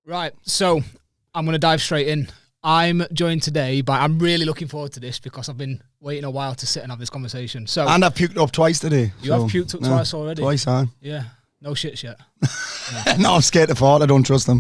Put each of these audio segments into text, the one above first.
Right, so I'm going to dive straight in. I'm joined today by, I'm really looking forward to this because I've been waiting a while to sit and have this conversation. So, and I've puked up twice today. You have puked up twice already? Twice, huh? Yeah, no shits yet. No, I'm scared to fart. I don't trust them.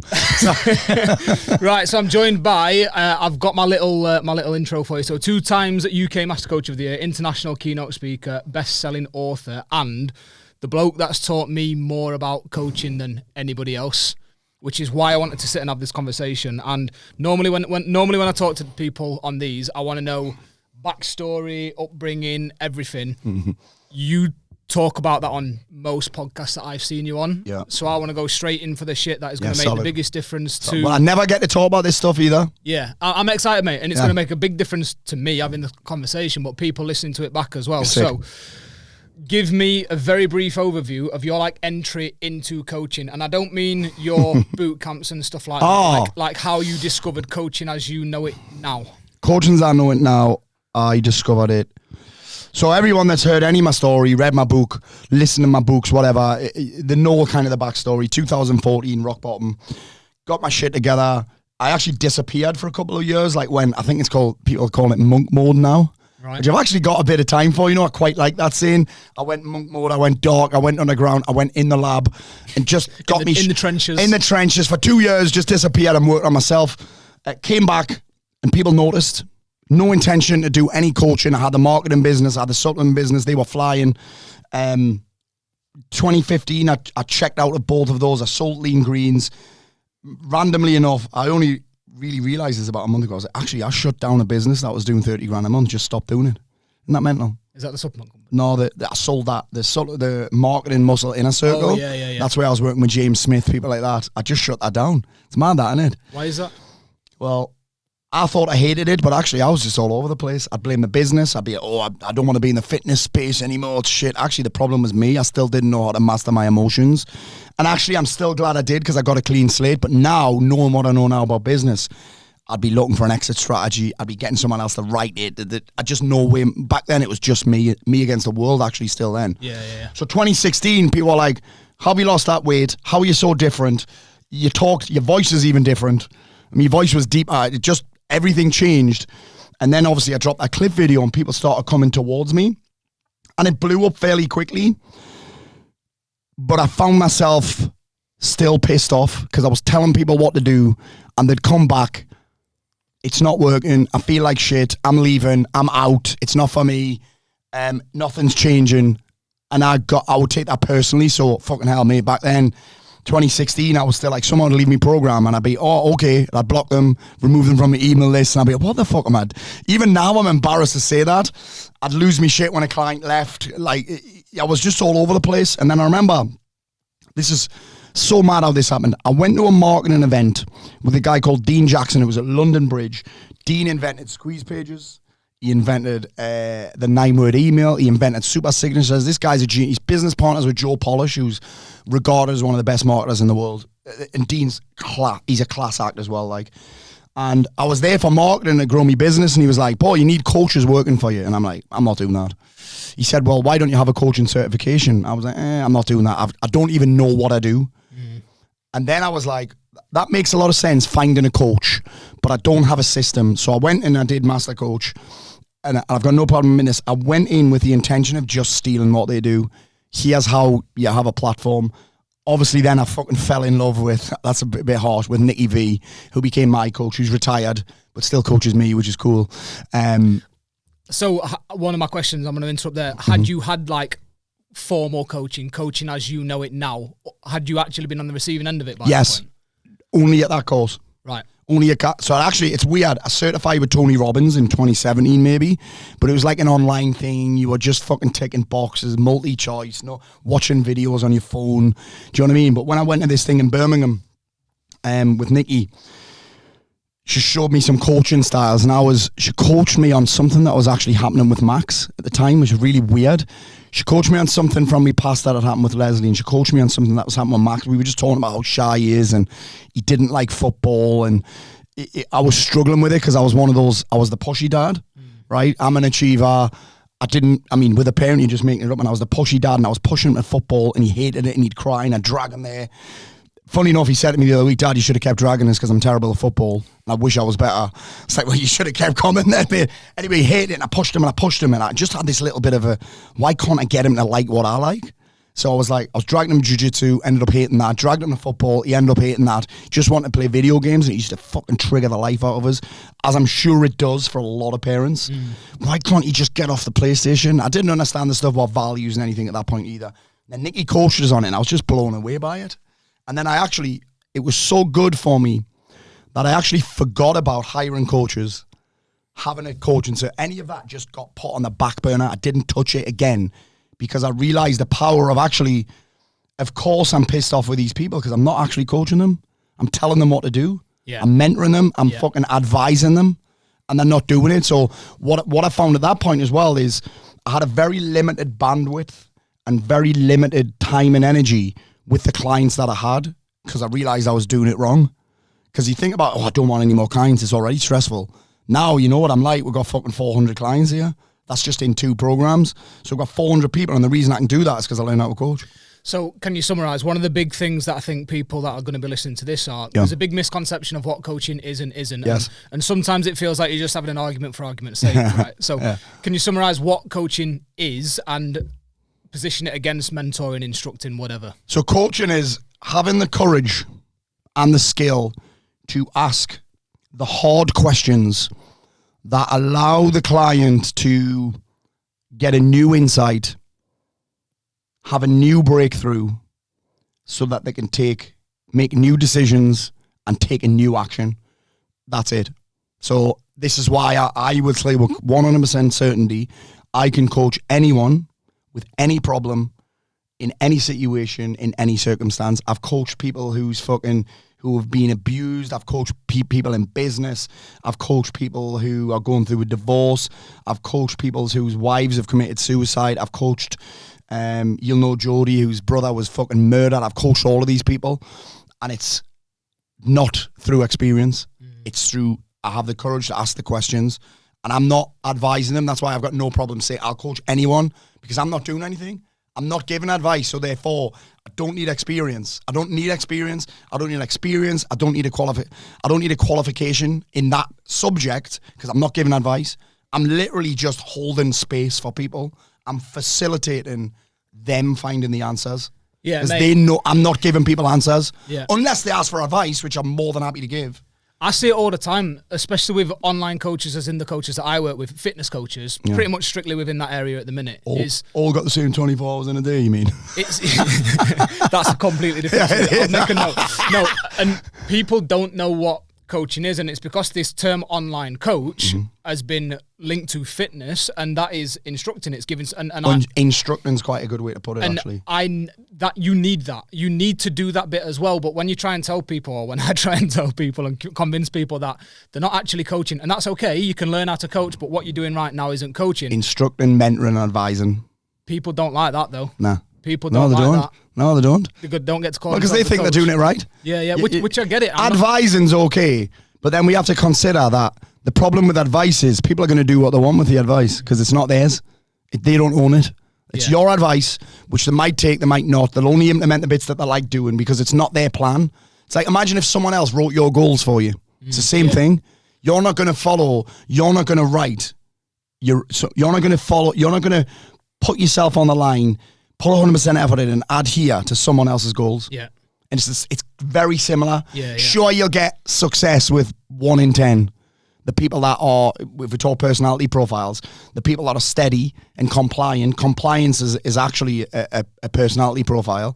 Right, so I'm joined by, I've got my little intro for you. So 2 times UK Master Coach of the Year, international keynote speaker, best-selling author, and the bloke that's taught me more about coaching than anybody else, which is why I wanted to sit and have this conversation. And normally when I talk to people on these, I want to know backstory, upbringing, everything. Mm-hmm. You talk about that on most podcasts that I've seen you on. Yeah. So I want to go straight in for the shit that is going to make the biggest difference to... Well, I never get to talk about this stuff either. Yeah, I'm excited, mate, and it's going to make a big difference to me having the conversation, but people listening to it back as well. So give me a very brief overview of your entry into coaching, and I don't mean your boot camps and stuff like that, like how you discovered coaching as you know it now. Coaching as I know it now, I discovered it. So everyone that's heard any of my story, read my book, listened to my books, whatever, they know kind of the backstory. 2014, rock bottom, got my shit together. I actually disappeared for a couple of years, like when I think people call it monk mode now. Right. Which I've actually got a bit of time for, I quite like that saying. I went monk mode, I went dark, I went underground, I went in the lab and just got in the trenches. In the trenches for 2 years, just disappeared and worked on myself. Came back and people noticed. No intention to do any coaching. I had the marketing business, I had the supplement business, they were flying. 2015, I checked out of both of those. I sold lean greens. Randomly enough, I only really realised this about a month ago. I shut down a business that was doing 30 grand a month, just stopped doing it. Isn't that mental? Is that the supplement company? No, I sold that. The marketing muscle inner circle. Oh, yeah. That's where I was working with James Smith, people like that. I just shut that down. It's mad, that, isn't it? Why is that? Well, I thought I hated it, but actually I was just all over the place. I'd blame the business. I'd be, I don't want to be in the fitness space anymore. It's shit. Actually, the problem was me. I still didn't know how to master my emotions. And actually, I'm still glad I did because I got a clean slate. But now, knowing what I know now about business, I'd be looking for an exit strategy. I'd be getting someone else to write it. I just know way. Back then, it was just me against the world, actually, still then. Yeah. So 2016, people were like, how have you lost that weight? How are you so different? You talked, your voice is even different. I mean, your voice was deep. Everything changed. And then obviously I dropped that clip video and people started coming towards me and it blew up fairly quickly. But I found myself still pissed off because I was telling people what to do and they'd come back. It's not working. I feel like shit. I'm leaving. I'm out. It's not for me. Nothing's changing. And I would take that personally. So fucking hell, mate, back then, 2016, I was still like, someone would leave me program and I'd be, okay. I'd block them, remove them from the email list and I'd be, what the fuck am I? Even now I'm embarrassed to say that. I'd lose me shit when a client left. Like, I was just all over the place. And then I remember, this is so mad how this happened. I went to a marketing event with a guy called Dean Jackson. It was at London Bridge. Dean invented squeeze pages. He invented the 9-word email. He invented super signatures. This guy's a genius. He's business partners with Joe Polish, who's regarded as one of the best marketers in the world. And Dean's he's a class act as well. And I was there for marketing to grow my business. And he was like, Paul, you need coaches working for you. And I'm like, I'm not doing that. He said, well, why don't you have a coaching certification? I was like, I'm not doing that. I don't even know what I do. Mm. And then I was like, that makes a lot of sense, finding a coach. But I don't have a system. So I went and I did Master Coach. And I've got no problem in this. I went in with the intention of just stealing what they do. Here's how you have a platform. Obviously, then I fucking fell in love with, that's a bit harsh, with Nicky V, who became my coach, who's retired, but still coaches me, which is cool. So one of my questions, I'm going to interrupt there. Had you had formal coaching as you know it now, had you actually been on the receiving end of it by that point? Only at that course. Right. So actually, it's weird. I certified with Tony Robbins in 2017, maybe, but it was like an online thing. You were just fucking ticking boxes, multi-choice, watching videos on your phone. Do you know what I mean? But when I went to this thing in Birmingham with Nikki, she showed me some coaching styles, and she coached me on something that was actually happening with Max at the time, which was really weird. She coached me on something from me past that had happened with Leslie, and she coached me on something that was happening with Max. We were just talking about how shy he is, and he didn't like football, and I was struggling with it because I was one of those, I was the pushy dad, right? I'm an achiever. With a parent, you're just making it up, and I was the pushy dad, and I was pushing him at football, and he hated it, and he'd cry, and I'd drag him there. funny enough, he said to me the other week, Dad, you should have kept dragging this because I'm terrible at football. And I wish I was better. It's like, well, you should have kept coming then, mate. Anyway, he hated it, and I pushed him, and I just had this little bit of a, why can't I get him to like what I like? So I was dragging him jiu-jitsu, ended up hating that. Dragged him to football, he ended up hating that. Just wanted to play video games, and it used to fucking trigger the life out of us, as I'm sure it does for a lot of parents. Why can't you just get off the PlayStation? I didn't understand the stuff about values and anything at that point either. Then Nicky coached us on it, and I was just blown away by it. And then it was so good for me that I actually forgot about hiring coaches, having a coach, and so any of that just got put on the back burner. I didn't touch it again. Because I realised the power of course I'm pissed off with these people because I'm not actually coaching them. I'm telling them what to do. Yeah. I'm mentoring them. I'm fucking advising them. And they're not doing it. So what I found at that point as well is I had a very limited bandwidth and very limited time and energy with the clients that I had because I realised I was doing it wrong. Because you think about, I don't want any more clients. It's already stressful. Now, you know what I'm like? We've got fucking 400 clients here. That's just in 2 programs. So we've got 400 people, and the reason I can do that is because I learned how to coach. So can you summarise one of the big things that I think people that are going to be listening to this are, there's a big misconception of what coaching is and isn't. Yes. And sometimes it feels like you're just having an argument for argument's sake, right? So can you summarise what coaching is and position it against mentoring, instructing, whatever? So coaching is having the courage and the skill to ask the hard questions that allow the client to get a new insight, have a new breakthrough, so that they can make new decisions and take a new action. That's it. So this is why I would say with 100% certainty, I can coach anyone with any problem, in any situation, in any circumstance. I've coached people who have been abused. I've coached people in business. I've coached people who are going through a divorce. I've coached people whose wives have committed suicide. I've coached, you'll know Jody, whose brother was fucking murdered. I've coached all of these people. And it's not through experience. It's through, I have the courage to ask the questions. And I'm not advising them. That's why I've got no problem saying I'll coach anyone, because I'm not doing anything. I'm not giving advice, so therefore I don't need experience. I don't need experience. I don't need experience. I don't need a qualification in that subject because I'm not giving advice. I'm literally just holding space for people. I'm facilitating them finding the answers. Yeah, because they know I'm not giving people answers. Yeah. Unless they ask for advice, which I'm more than happy to give. I see it all the time, especially with online coaches, as in the coaches that I work with, fitness coaches, pretty much strictly within that area at the minute. All got the same 24 hours in a day, you mean? That's a completely different thing. I'll make a note. No, and people don't know what coaching is, and it's because this term online coach has been linked to fitness, and that is instructing. It's giving instructing is quite a good way to put it. And actually, you need to do that bit as well. But when you try and tell people, or when I try and tell people and convince people that they're not actually coaching, and that's okay, you can learn how to coach, but what you're doing right now isn't coaching. Instructing, mentoring, and advising. People don't like that though. Nah. People don't like that. No, they don't. They don't get to call because they think they're doing it right. Yeah, which I get it. Advising's okay, but then we have to consider that the problem with advice is people are going to do what they want with the advice because it's not theirs. They don't own it. It's your advice, which they might take, they might not. They'll only implement the bits that they like doing because it's not their plan. It's like, imagine if someone else wrote your goals for you. It's the same thing. You're not going to follow. You're not going to write. You're not going to follow. You're not going to put yourself on the line, put 100% effort in and adhere to someone else's goals. Yeah. And it's very similar. Yeah. Sure, you'll get success with 1 in 10. The people that are, if we talk personality profiles, the people that are steady and compliant. Compliance is actually a personality profile.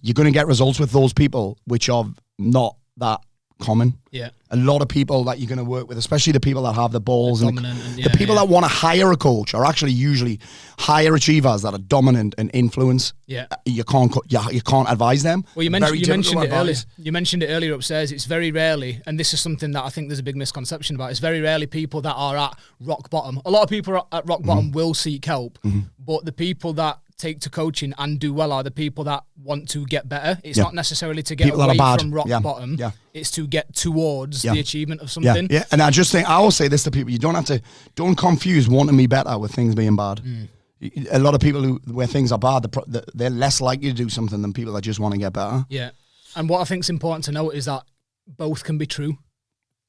You're going to get results with those people, which are not that common. Yeah. A lot of people that you're going to work with, especially the people that have the balls and the people that want to hire a coach are actually usually higher achievers that are dominant and influence. Yeah. You can't advise them. Well, you mentioned it earlier. You mentioned it earlier upstairs. It's very rarely, and this is something that I think there's a big misconception about. It's very rarely people that are at rock bottom. A lot of people at rock bottom will seek help, but the people that take to coaching and do well are the people that want to get better. It's not necessarily to get people away from rock bottom. Yeah. It's to get towards the achievement of something. Yeah. And I just think, I will say this to people, don't confuse wanting me better with things being bad. A lot of people where things are bad, they're less likely to do something than people that just want to get better. Yeah. And what I think is important to note is that both can be true.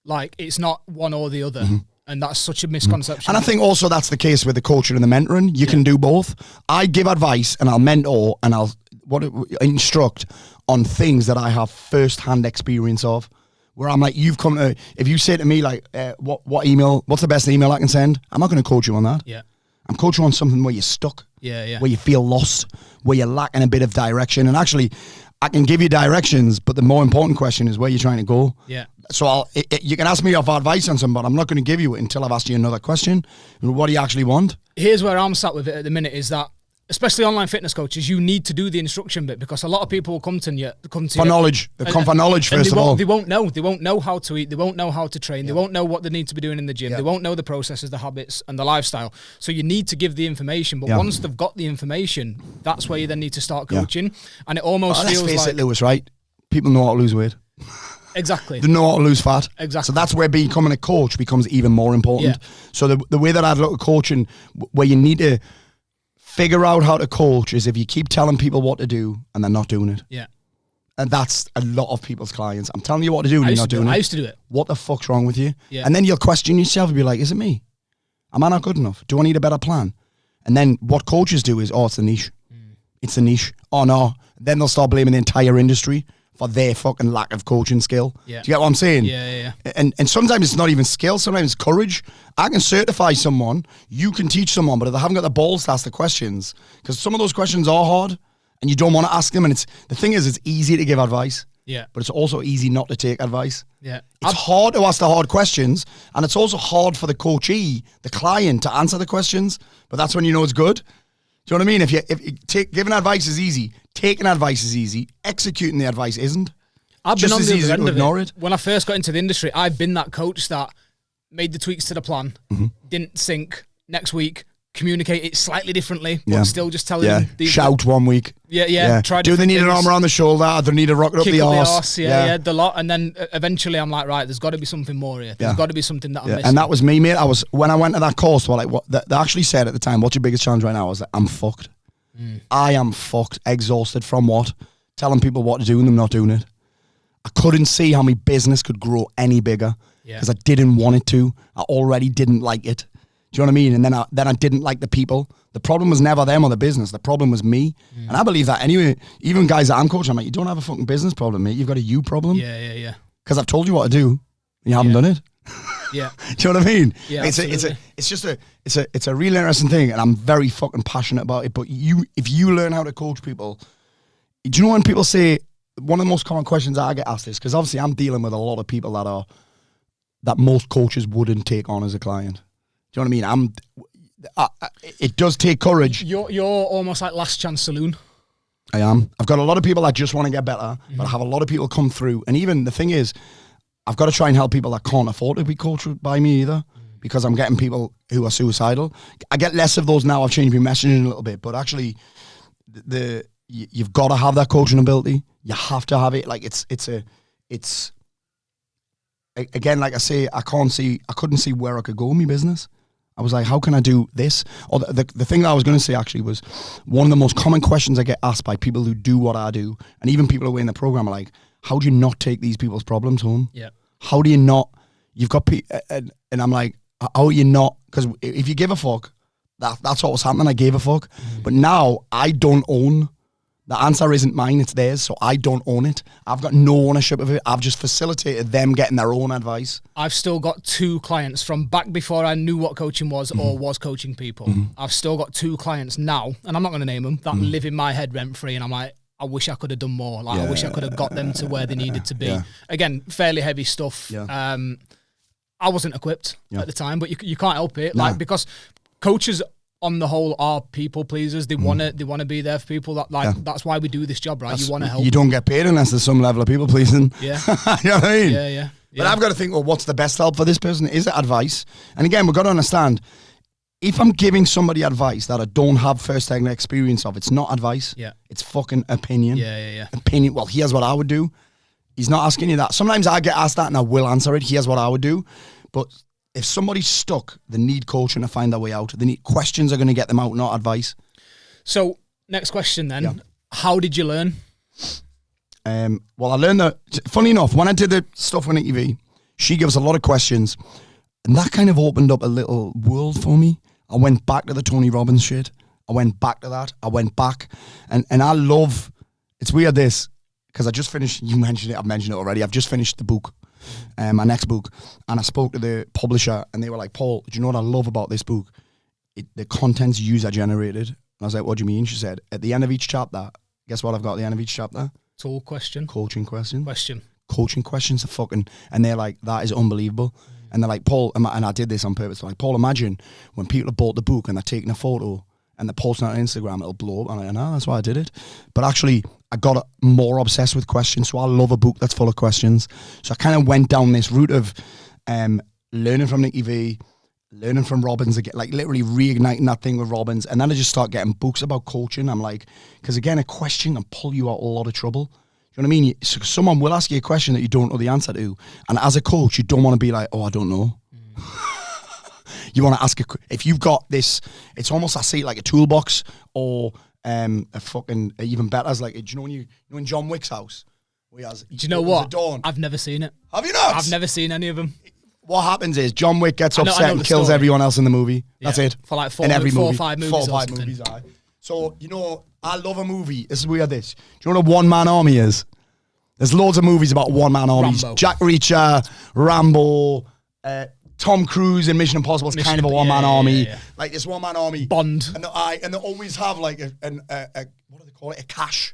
Like, it's not one or the other. And that's such a misconception. And I think also that's the case with the coaching and the mentoring. You can do both. I give advice and I'll mentor and I'll instruct on things that I have first-hand experience of. Where I'm like, you've come to, if you say to me like, what's the best email I can send? I'm not going to coach you on that. Yeah. I'm coaching on something where you're stuck. Yeah. Where you feel lost, where you're lacking a bit of direction. And actually, I can give you directions, but the more important question is where you're trying to go. Yeah. So you can ask me for advice on something, but I'm not going to give you it until I've asked you another question. What do you actually want? Here's where I'm sat with it at the minute is that, especially online fitness coaches, you need to do the instruction bit, because a lot of people will come to you for knowledge. They come for knowledge first of all. They won't know. They won't know how to eat. They won't know how to train. They won't know what they need to be doing in the gym. They won't know the processes, the habits, and the lifestyle. So you need to give the information. But once they've got the information, that's where you then need to start coaching. And it almost feels let's face like... it, Lewis, right? People know how to lose weight. Exactly. They know how to lose fat. Exactly. So that's where becoming a coach becomes even more important. Yeah. So the way that I'd look at coaching, where you need to figure out how to coach, is if you keep telling people what to do and they're not doing it. Yeah. And that's a lot of people's clients. I'm telling you what to do and you're not doing it. I used to do it. What the fuck's wrong with you? Yeah. And then you'll question yourself and be like, is it me? Am I not good enough? Do I need a better plan? And then what coaches do is, it's the niche. It's the niche. Oh no. Then they'll start blaming the entire industry for their fucking lack of coaching skill. Yeah. Do you get what I'm saying? Yeah. And sometimes it's not even skill, sometimes it's courage. I can certify someone, you can teach someone, but if they haven't got the balls to ask the questions, because some of those questions are hard and you don't want to ask them, and the thing is, it's easy to give advice. Yeah. But it's also easy not to take advice. Yeah. It's hard to ask the hard questions, and it's also hard for the coachee, the client, to answer the questions, but that's when you know it's good. Do you know what I mean? If giving advice is easy, taking advice is easy, executing the advice isn't. I've been on the other end of it. it. When I first got into the industry, I've been that coach that made the tweaks to the plan, didn't sync, next week, communicate it slightly differently, but still just telling them. Shout 1 week. Yeah. Do they need an arm around the shoulder? Or do they need a rocket up the arse? Yeah, the lot. And then eventually I'm like, right, there's got to be something more here. There's got to be something that I'm missing. And that was me, mate. When I went to that course, they actually said at the time, what's your biggest challenge right now? I was like, I'm fucked. I am fucked, exhausted from what? Telling people what to do and them not doing it. I couldn't see how my business could grow any bigger because I didn't want it to. I already didn't like it. Do you know what I mean? And then I didn't like the people. The problem was never them or the business. The problem was me. And I believe that anyway. Even guys that I'm coaching, I'm like, you don't have a fucking business problem, mate. You've got a you problem. Yeah. Because I've told you what to do. And you haven't done it. Yeah. Do you know what I mean? Yeah, it's a really interesting thing, and I'm very fucking passionate about it. But if you learn how to coach people, do you know when people say, one of the most common questions I get asked is, because obviously I'm dealing with a lot of people that most coaches wouldn't take on as a client. Do you know what I mean? It does take courage. You're almost like Last Chance Saloon. I am. I've got a lot of people that just want to get better, but I have a lot of people come through. And even the thing is, I've got to try and help people that can't afford to be coached by me either, because I'm getting people who are suicidal. I get less of those now. I've changed my messaging a little bit, but actually, you've got to have that coaching ability. You have to have it. Like it's again, like I say, I couldn't see where I could go in my business. I was like, how can I do this? Or the thing that I was going to say actually was, one of the most common questions I get asked by people who do what I do, and even people who are in the program, are like, how do you not take these people's problems home? Yeah. How do you not? You've got people, and I'm like, how are you not? Because if you give a fuck, that's what was happening. I gave a fuck. But now I don't own. The answer isn't mine, it's theirs, so I don't own it. I've got no ownership of it. I've just facilitated them getting their own advice. I've still got 2 clients from back before I knew what coaching was or was coaching people. I've still got 2 clients now, and I'm not going to name them, that live in my head rent-free, and I'm like, I wish I could have done more. Like, I wish I could have got them to where they needed to be. Yeah. Again, fairly heavy stuff. Yeah. I wasn't equipped at the time, but you can't help it. Like, because coaches on the whole are people pleasers. They want to be there for people. That's why we do this job, right? You want to help. You don't get paid unless there's some level of people pleasing. Yeah. You know what I mean? Yeah. But I've got to think, well, what's the best help for this person? Is it advice? And again, we've got to understand, if I'm giving somebody advice that I don't have first-hand experience of, it's not advice. Yeah. It's fucking opinion. Yeah. Opinion. Well, here's what I would do. He's not asking you that. Sometimes I get asked that and I will answer it. Here's what I would do. But if somebody's stuck, they need coaching to find their way out. They need questions are going to get them out, not advice. So, next question then. Yeah. How did you learn? Well, I learned that, funny enough, when I did the stuff on TV, she gives a lot of questions, and that kind of opened up a little world for me. I went back to the Tony Robbins shit. I went back to that. I went back, and I love, it's weird this, because I just finished, you mentioned it, I've mentioned it already, I've just finished the book, my next book, and I spoke to the publisher, and they were like, Paul, do you know what I love about this book? The content's user generated. And I was like, what do you mean? She said, at the end of each chapter, guess what I've got at the end of each chapter? Tool question. Coaching question. Question. Coaching questions are fucking, and they're like, that is unbelievable. And they're like, Paul, and I did this on purpose. They're like, Paul, imagine when people have bought the book and they're taking a photo and they're posting it on Instagram, it'll blow up. And I'm like, no, that's why I did it. But actually, I got more obsessed with questions. So I love a book that's full of questions. So I kind of went down this route of learning from Nicky V, learning from Robbins again, like literally reigniting that thing with Robbins. And then I just start getting books about coaching. I'm like, because again, a question can pull you out of a lot of trouble. You know what I mean? So someone will ask you a question that you don't know the answer to. And as a coach, you don't want to be like, oh, I don't know. You want to ask if you've got this, it's almost, I see it like a toolbox or a fucking, even better, as like, do you know when you know in John Wick's house? Where he has, do you know what? I've never seen it. Have you not? I've never seen any of them. What happens is John Wick gets upset and kills everyone else in the movie. Yeah. That's it. For like four or five movies. 4 or 5 movies, aye. So, you know, I love a movie. This is weird, this. Do you know what a one-man army is? There's loads of movies about one-man armies. Rambo. Jack Reacher, Rambo, Tom Cruise in Mission Impossible is kind of a one-man army. Yeah. Like this one-man army. Bond. And they always have like a what do they call it? A cache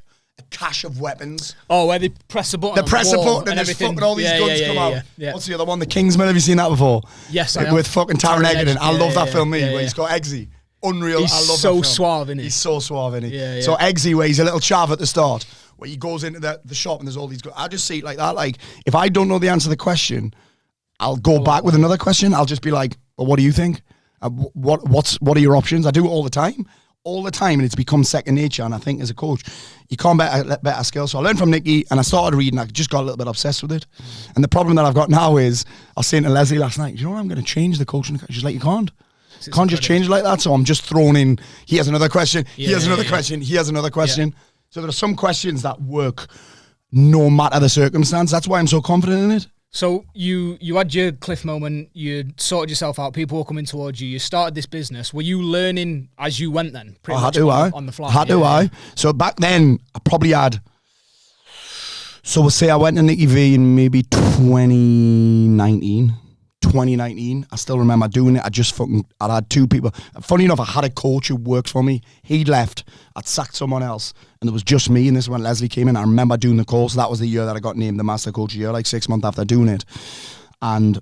of weapons. Oh, where they press a button. They press a button and there's fucking all these guns come out. Yeah. What's the other one? The Kingsman. Have you seen that before? Yes, I have. With fucking Taron Egerton. I love that film, where he's got Eggsy. Unreal. He's I love so that film. suave, isn't he? He's so suave, isn't he? Yeah. So Eggsy, where he's a little chav at the start, where he goes into the shop and there's all these I just see it like that. Like, if I don't know the answer to the question, I'll go back with another question. I'll just be like, well, what do you think? What are your options? I do it all the time, and it's become second nature. And I think as a coach, you can't better skills. So I learned from Nicky, and I started reading. I just got a little bit obsessed with it. And the problem that I've got now is, I was saying to Leslie last night, you know what, I'm going to change the coaching. She's like, you can't. Can't just change like that. So I'm just thrown in. He has another question. He has another question. He has another question. So there are some questions that work no matter the circumstance. That's why I'm so confident in it. So you had your cliff moment, you sorted yourself out, people were coming towards you, you started this business. Were you learning as you went then? I had to, on the fly. So back then, I probably had, so we'll say I went to Nicky V in maybe 2019. I still remember doing it. I'd had 2 people. Funny enough, I had a coach who worked for me. He'd left. I'd sacked someone else. And it was just me. And this is when Leslie came in. I remember doing the course. That was the year that I got named the Master Coach of the Year, like 6 months after doing it. And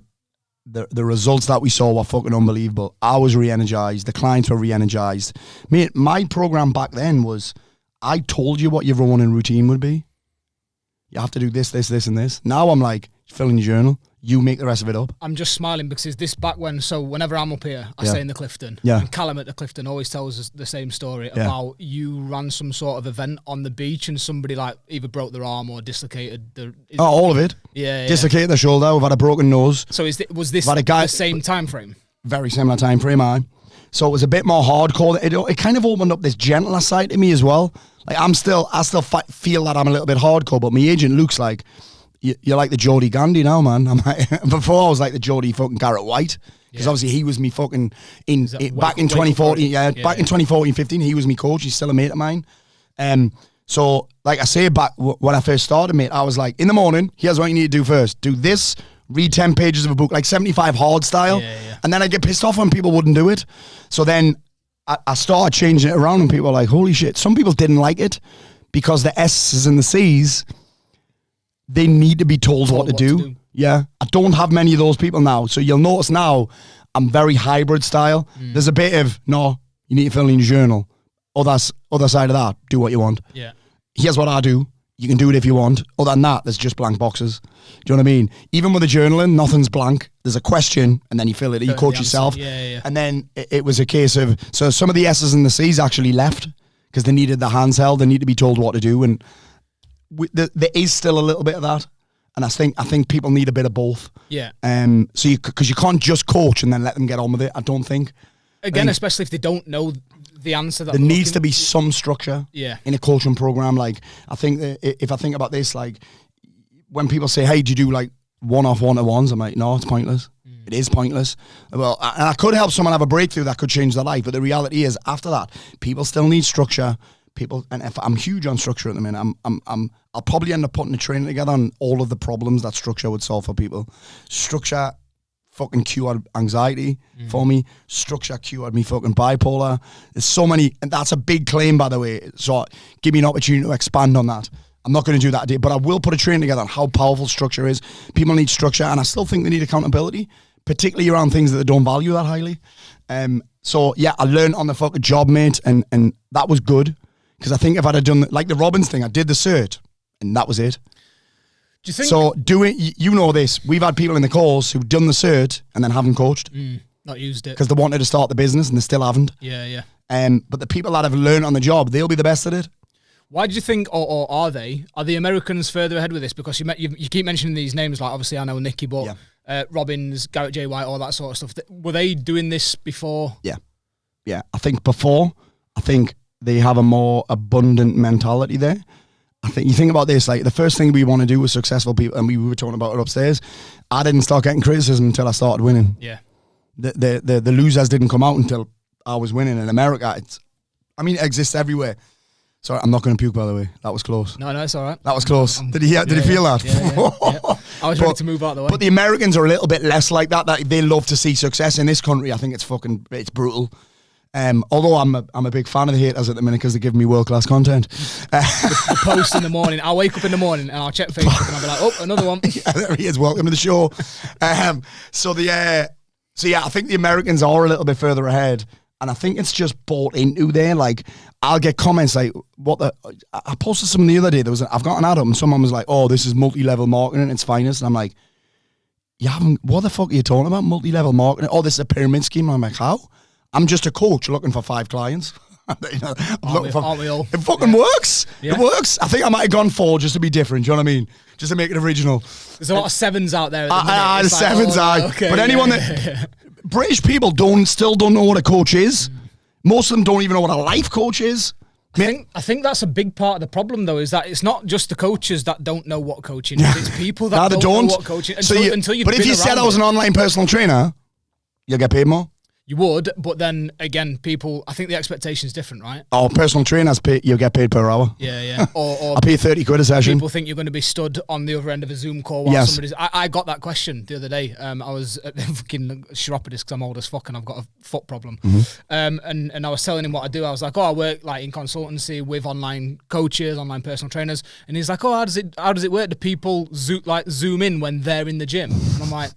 the results that we saw were fucking unbelievable. I was re-energized. The clients were re-energized. Mate, my program back then was, I told you what your running routine would be. You have to do this, this, this, and this. Now I'm like, fill in your journal. You make the rest of it up. I'm just smiling because is this back when, so whenever I'm up here, I stay in the Clifton. Yeah. And Callum at the Clifton always tells us the same story about you ran some sort of event on the beach and somebody like either broke their arm or dislocated the... all of it. Yeah. Dislocated the shoulder, we've had a broken nose. So was this the same time frame? Very similar time frame, aye. So it was a bit more hardcore. It kind of opened up this gentler side to me as well. Like I still feel that I'm a little bit hardcore, but my agent looks like... You're like the Geordie Gandhi now, man. I'm like, before I was like the Geordie fucking Garrett White, because obviously he was me fucking back in 2014. Back in 2014-15, he was me coach. He's still a mate of mine. So like I say, back when I first started, mate, I was like, in the morning, here's what you need to do first: do this, read 10 pages of a book, like 75 hard style, and then I get pissed off when people wouldn't do it. So then I started changing it around, and people were like, holy shit. Some people didn't like it because the S's and the C's, they need to be told what to do. Yeah. I don't have many of those people now. So you'll notice now I'm very hybrid style. There's a bit of, no, you need to fill in your journal. Other side of that, do what you want. Yeah. Here's what I do. You can do it if you want. Other than that, there's just blank boxes. Do you know what I mean? Even with the journaling, nothing's blank. There's a question and then you fill it. You coach yourself. Yeah. And then it was a case of, so some of the S's and the C's actually left because they needed their hands held. They need to be told what to do. And there is still a little bit of that, and I think people need a bit of both. Yeah. So because you can't just coach and then let them get on with it. I don't think. Especially if they don't know the answer that there needs to be some structure in a coaching program. Like, I think that if I think about this, like, when people say, hey, do you do like one-off one-to-ones? I'm like, no, it's pointless. It is pointless. Well, and I could help someone have a breakthrough that could change their life, but the reality is, after that, people still need structure. And if I'm huge on structure at the minute, I'll probably end up putting a training together on all of the problems that structure would solve for people. Structure fucking cured anxiety for me. Structure cured me fucking bipolar. There's so many, and that's a big claim, by the way. So give me an opportunity to expand on that. I'm not going to do that today, but I will put a training together on how powerful structure is. People need structure, and I still think they need accountability, particularly around things that they don't value that highly. So yeah, I learned on the fucking job, mate, and that was good, because I think if I'd have done like the Robbins thing, I did the cert, and that was it. Do you think so? You know this? We've had people in the calls who've done the cert and then haven't coached, not used it because they wanted to start the business and they still haven't. Yeah. But the people that have learned on the job, they'll be the best at it. Why do you think, or are the Americans further ahead with this? Because you keep mentioning these names, like obviously I know Nicky, but Robbins, Garrett J. White, all that sort of stuff. Were they doing this before? Yeah. I think before. I think they have a more abundant mentality there. I think you think about this, like the first thing we want to do with successful people, and we were talking about it upstairs. I didn't start getting criticism until I started winning. Yeah. The losers didn't come out until I was winning. In America, it exists everywhere. Sorry, I'm not going to puke, by the way. That was close. No, it's all right. That was close. Did he feel that? Yeah. I was ready to move out of the way. But the Americans are a little bit less like that. They love to see success in this country. I think it's brutal. Although I'm a big fan of the haters at the minute, because they give me world-class content. The post in the morning. I'll wake up in the morning and I'll check Facebook and I'll be like, oh, another one. Yeah, there he is. Welcome to the show. So I think the Americans are a little bit further ahead. And I think it's just bought into there. Like, I'll get comments like, I posted something the other day. I've got an ad up and someone was like, oh, this is multi-level marketing at its finest. And I'm like, what the fuck are you talking about? Multi-level marketing? Oh, this is a pyramid scheme. And I'm like, how? I'm just a coach looking for 5 clients. Aren't we all? It fucking works. Yeah. It works. I think I might have gone 4 just to be different. Do you know what I mean? Just to make it original. There's a lot of 7s out there. The 7s, okay, but anyone that British people still don't know what a coach is. Most of them don't even know what a life coach is. I think that's a big part of the problem, though, is that it's not just the coaches that don't know what coaching is. It's people that don't know what coaching is. But if you said I was an online personal trainer, you'll get paid more. You would, but then again, I think the expectation is different, right? Oh, personal trainers you'll get paid per hour. Yeah. Or I pay 30 quid a session. People think you're going to be stood on the other end of a Zoom call while somebody's. I got that question the other day. I was at the fucking chiropodist because I'm old as fuck and I've got a foot problem. And I was telling him what I do. I was like, I work like in consultancy with online coaches, online personal trainers. And he's like, how does it work? Do people zoom in when they're in the gym? And I'm like.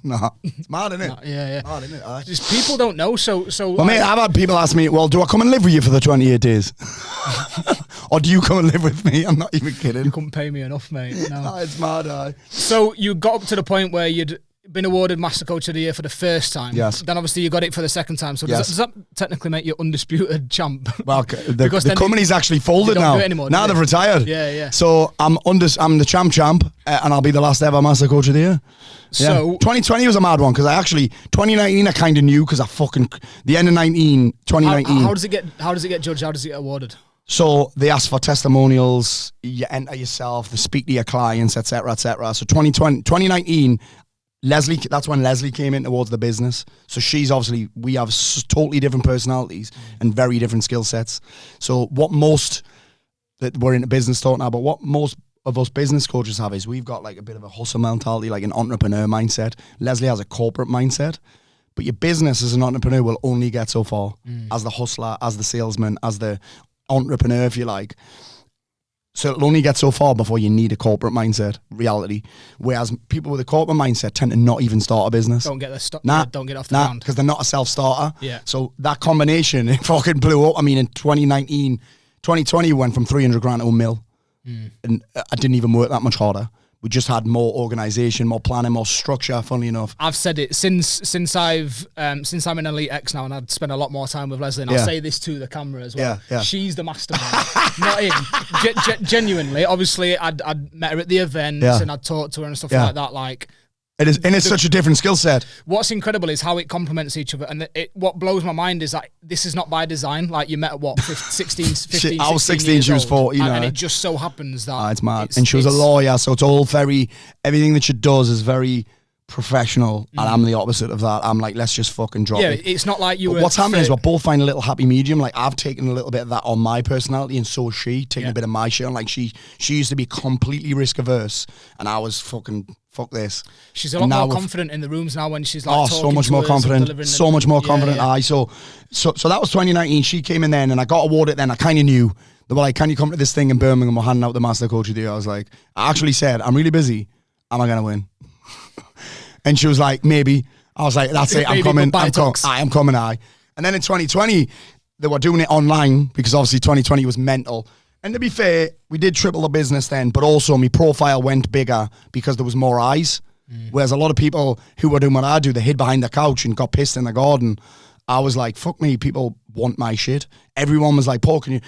Nah, it's mad, isn't it? Yeah. Mad, isn't it? Just people don't know, so. Well, mate, I've had people ask me, well, do I come and live with you for the 28 days? Or do you come and live with me? I'm not even kidding. You couldn't pay me enough, mate. No. It's mad, So you got up to the point where you'd been awarded Master Coach of the Year for the first time. Yes. Then obviously you got it for the second time. So does that technically make you undisputed champ? Well, the company's actually folded now. Do it anymore, now they've retired. Yeah. So I'm the champ, and I'll be the last ever Master Coach of the Year. Yeah. So 2020 was a mad one, because 2019 I kind of knew, because the end of 2019. How does it get judged? How does it get awarded? So they ask for testimonials, you enter yourself, they speak to your clients, etc., etc. So 2019, Leslie, that's when Leslie came in towards the business. So we have totally different personalities and very different skill sets. So what most that we're into business talk now, but what most of us business coaches have is we've got like a bit of a hustle mentality, like an entrepreneur mindset. Leslie has a corporate mindset. But your business as an entrepreneur will only get so far as the hustler, as the salesman, as the entrepreneur, if you like. So it'll only get so far before you need a corporate mindset, reality. Whereas people with a corporate mindset tend to not even start a business. Don't get don't get off the ground. Because they're not a self-starter. Yeah. So that combination, it fucking blew up. I mean, in 2020 went from 300 grand to $1 million. And I didn't even work that much harder. We just had more organisation, more planning, more structure, funnily enough. I've said it since I'm in Elite X now, and I'd spend a lot more time with Leslie, and I'll say this to the camera as well. Yeah. She's the mastermind, not him. Genuinely, obviously, I'd met her at the events, and I'd talked to her and stuff like that. Like, It is, and it's such a different skill set. What's incredible is how it complements each other. And what blows my mind is that this is not by design. Like, you met at what, 15, I was 16, she was 14. And it just so happens that... it's mad. And she was a lawyer, so it's all everything that she does is very professional, and I'm the opposite of that. I'm like, let's just fucking drop it. It's not like you but what's happening is we're both finding a little happy medium. Like, I've taken a little bit of that on my personality, and so is she, taking a bit of my shit on. Like, she used to be completely risk averse, and I was fucking, fuck this. She's a lot more confident in the rooms now when she's like so much more confident. So much more confident. So that was 2019. She came in then, and I got awarded then. I kind of knew. They were like, can you come to this thing in Birmingham? We're handing out the Master Coach of the Year. I was like, I actually said, I'm really busy. Am I going to win? And she was like, maybe. I was like, that's it, I'm coming. I'm coming. And then in 2020, they were doing it online because obviously 2020 was mental. And to be fair, we did triple the business then, but also my profile went bigger because there was more eyes. Whereas a lot of people who were doing what I do, they hid behind the couch and got pissed in the garden. I was like, fuck me, people want my shit. Everyone was like, Paul, can you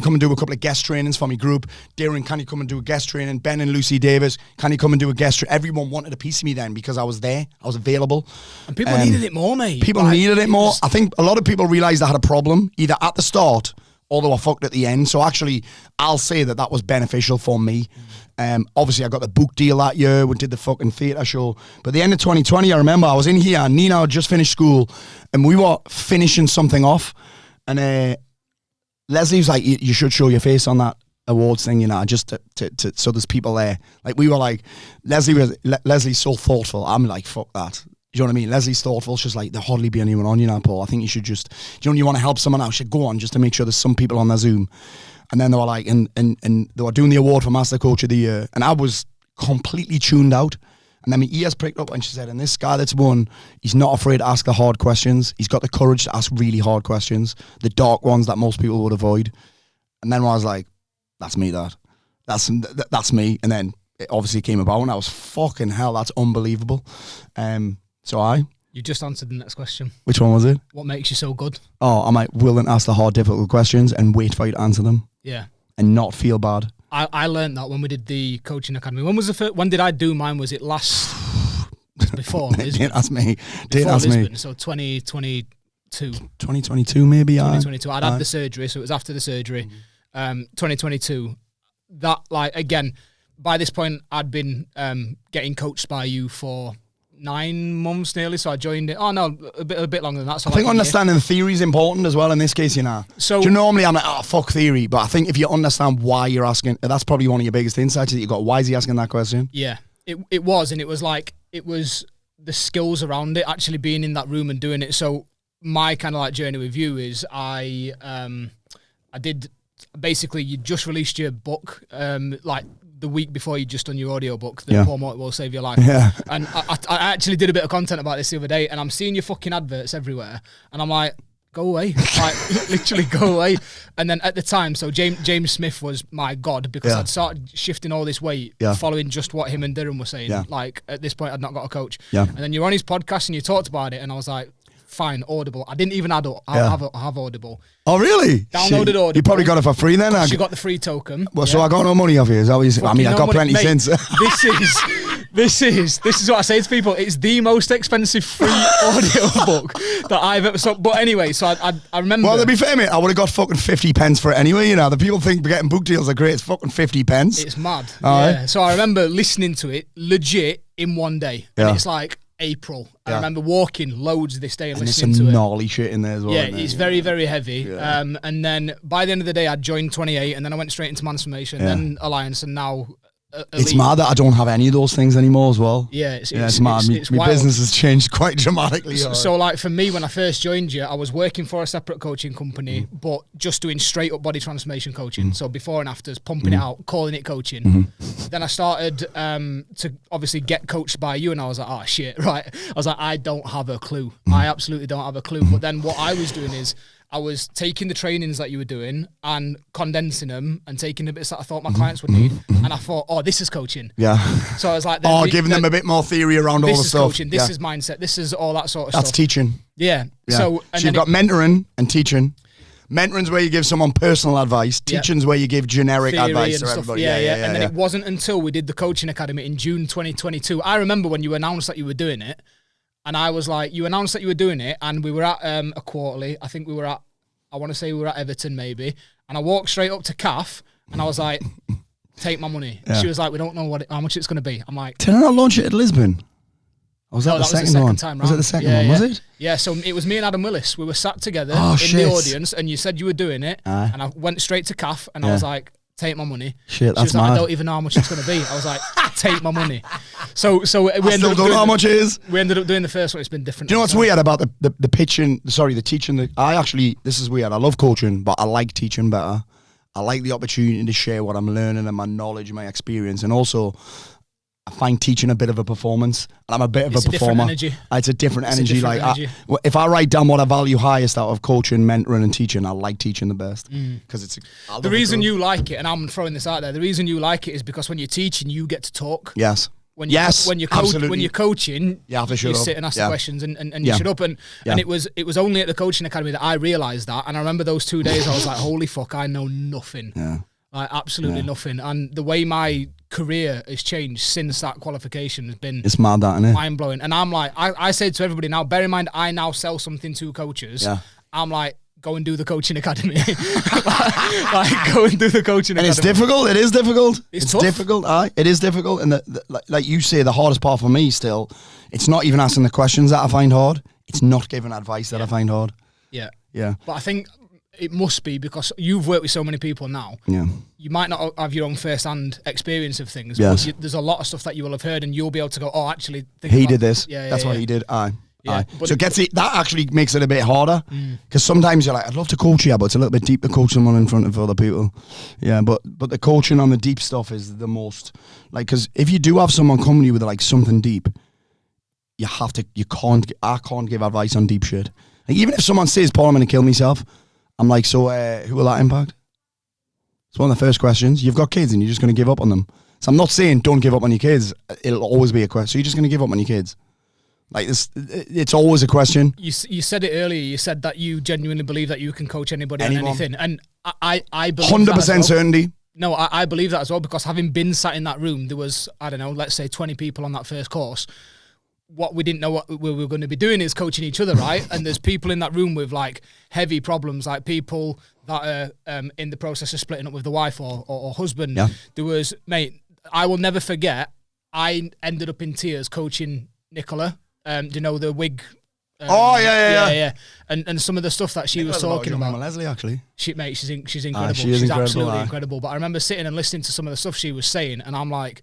come and do a couple of guest trainings for my group? Darren, can you come and do a guest training? Ben and Lucy Davis, can you come and do a guest training? Everyone wanted a piece of me then because I was there. I was available. And people needed it more, mate. People needed it more. I think a lot of people realised I had a problem, either at the start or they were fucked at the end. So actually, I'll say that was beneficial for me. Obviously, I got the book deal that year. We did the fucking theatre show. But at the end of 2020, I remember I was in here, and Nina had just finished school, and we were finishing something off. And Leslie was like, you should show your face on that awards thing, you know, just to so there's people there. Like, we were like, Leslie's so thoughtful. I'm like, fuck that. You know what I mean? Leslie's thoughtful. She's like, there'll hardly be anyone on, you know, Paul. I think you should just, you want to help someone out, you should go on just to make sure there's some people on their Zoom. And then they were like, and they were doing the award for Master Coach of the Year. And I was completely tuned out. And then my ears pricked up and she said, and this guy that's won, he's not afraid to ask the hard questions. He's got the courage to ask really hard questions, the dark ones that most people would avoid. And then I was like, that's me, that's me. And then it obviously came about and I was, fucking hell, that's unbelievable. You just answered the next question. Which one was it? What makes you so good? Oh, am I willing to ask the hard, difficult questions and wait for you to answer them? Yeah. And not feel bad. I learned that when we did the coaching academy. When was the first? When did I do mine? Was it last? Before Lisbon? Didn't ask me. So 2022. 2022 maybe. 2022. I'd had the surgery, so it was after the surgery. 2022. That, like, again, by this point I'd been getting coached by you for 9 months nearly, so I joined it. Oh no, a bit longer than that. So I think understanding the theory is important as well in this case, you know. So normally I'm like, oh, fuck theory, but I think if you understand why you're asking, that's probably one of your biggest insights that you got. Why is he asking that question? Yeah, it was, and it was like, it was the skills around it, actually being in that room and doing it. So my kind of like journey with you is I did, basically, you just released your book, like the week before you just done your audio book, The Poor Mort Will Save Your Life. Yeah. And I actually did a bit of content about this the other day, and I'm seeing your fucking adverts everywhere, and I'm like, go away. Like, literally go away. And then at the time, so James Smith was my god, because I'd started shifting all this weight, following just what him and Darren were saying. Yeah. Like, at this point, I'd not got a coach. Yeah. And then you're on his podcast and you talked about it, and I was like, fine, Audible. I didn't even have Audible. Oh, really? Downloaded Audible. You probably got it for free then. You got the free token. Well, so I got no money off you. Is that what you say? I mean, I got plenty since. This is what I say to people. It's the most expensive free audio book that I've ever. So, but anyway, so I remember. Well, to be fair, mate, I would have got fucking 50 pence for it anyway. You know, the people think getting book deals are great. It's fucking 50 pence. It's mad. Yeah. So I remember listening to it legit in one day, and it's like April. I remember walking loads this day and listening to it. There's some gnarly shit in there as well. Yeah, it's very, very heavy. Yeah. And then by the end of the day, I joined 28, and then I went straight into Transformation, then Alliance, and now it's mad that I don't have any of those things anymore as well. Yeah, it's mad. My business has changed quite dramatically. So like for me, when I first joined you, I was working for a separate coaching company, but just doing straight up body transformation coaching. So before and afters, pumping it out, calling it coaching. Then I started to obviously get coached by you, and I was like, oh shit, right. I was like, I don't have a clue. I absolutely don't have a clue. But then what I was doing is, I was taking the trainings that you were doing and condensing them and taking the bits that I thought my clients would need. And I thought, oh, this is coaching. Yeah. So I was like, giving them a bit more theory around all the stuff. This is coaching. This is mindset. This is all that sort of stuff. That's teaching. Yeah. So you've got mentoring and teaching. Mentoring's where you give someone personal advice. Teaching's where you give generic Theory advice and to stuff. everybody. And then it wasn't until we did the coaching academy in June 2022. I remember when you announced that you were doing it, and I was like, you announced that you were doing it, and we were at a quarterly. I think we were at, I want to say we were at Everton maybe, and I walked straight up to Kath, and I was like, take my money. Yeah. She was like, we don't know how much it's going to be. I'm like, did I not launch it at Lisbon? Or was that the second one? Time was it the second one? Was it? Yeah, so it was me and Adam Willis. We were sat together in shit. the audience, and you said you were doing it, and I went straight to Kath, and I was like, take my money. Shit, she was that's like, mad. I don't even know how much it's going to be. I was like, take my money. So we I ended still up don't doing know how much it is. We ended up doing the first one. It's been different. Do you know what's weird about the pitching? Sorry, the teaching. This is weird. I love coaching, but I like teaching better. I like the opportunity to share what I'm learning and my knowledge, my experience, and also I find teaching a bit of a performance. And I'm a bit of a performer. Energy. It's a different energy. Energy. If I write down what I value highest out of coaching, mentoring, and teaching, I like teaching the best because it's the reason you like it. And I'm throwing this out there. The reason you like it is because when you're teaching, you get to talk. Yes. When you're absolutely. When you're coaching, you have to shut you up. sit and ask the questions and you shut up. And it was only at the coaching academy that I realised that. And I remember those 2 days I was like, holy fuck, I know nothing. Yeah. Like absolutely nothing. And the way my career has changed since that qualification has been mad, that, isn't it? mind blowing. And I'm like, I say to everybody now, bear in mind I now sell something to coaches. Yeah. I'm like, go and do the coaching academy. like go and do the coaching academy. And it's difficult. It is difficult. It's tough. Difficult. It is difficult. And like you say, the hardest part for me still, it's not even asking the questions that I find hard. It's not giving advice that I find hard. Yeah. Yeah. But I think it must be because you've worked with so many people now. Yeah. You might not have your own first-hand experience of things. Yes. But there's a lot of stuff that you will have heard, and you'll be able to go, oh, actually, he did this. That's what he did. Aye. But so that actually makes it a bit harder because sometimes you're like, I'd love to coach you, but it's a little bit deep to coach someone in front of other people. Yeah, but the coaching on the deep stuff is the most, like, because if you do have someone coming to you with like something deep, I can't give advice on deep shit. Like, even if someone says, Paul, I'm going to kill myself, I'm like, so who will that impact? It's one of the first questions. You've got kids and you're just going to give up on them. So I'm not saying don't give up on your kids. It'll always be a question. So you're just going to give up on your kids. Like this, it's always a question. You said it earlier. You said that you genuinely believe that you can coach anybody on anything, and I believe 100% certainty. No, I believe that as well because having been sat in that room, there was, I don't know, let's say 20 people on that first course. What we didn't know what we were going to be doing is coaching each other, right? And there's people in that room with like heavy problems, like people that are in the process of splitting up with the wife or husband. Yeah. There was, mate, I will never forget, I ended up in tears coaching Nicola. Do you know the wig? Yeah. And some of the stuff that she was talking about. Mama Leslie, actually. She's incredible. She's She's absolutely incredible. But I remember sitting and listening to some of the stuff she was saying, and I'm like,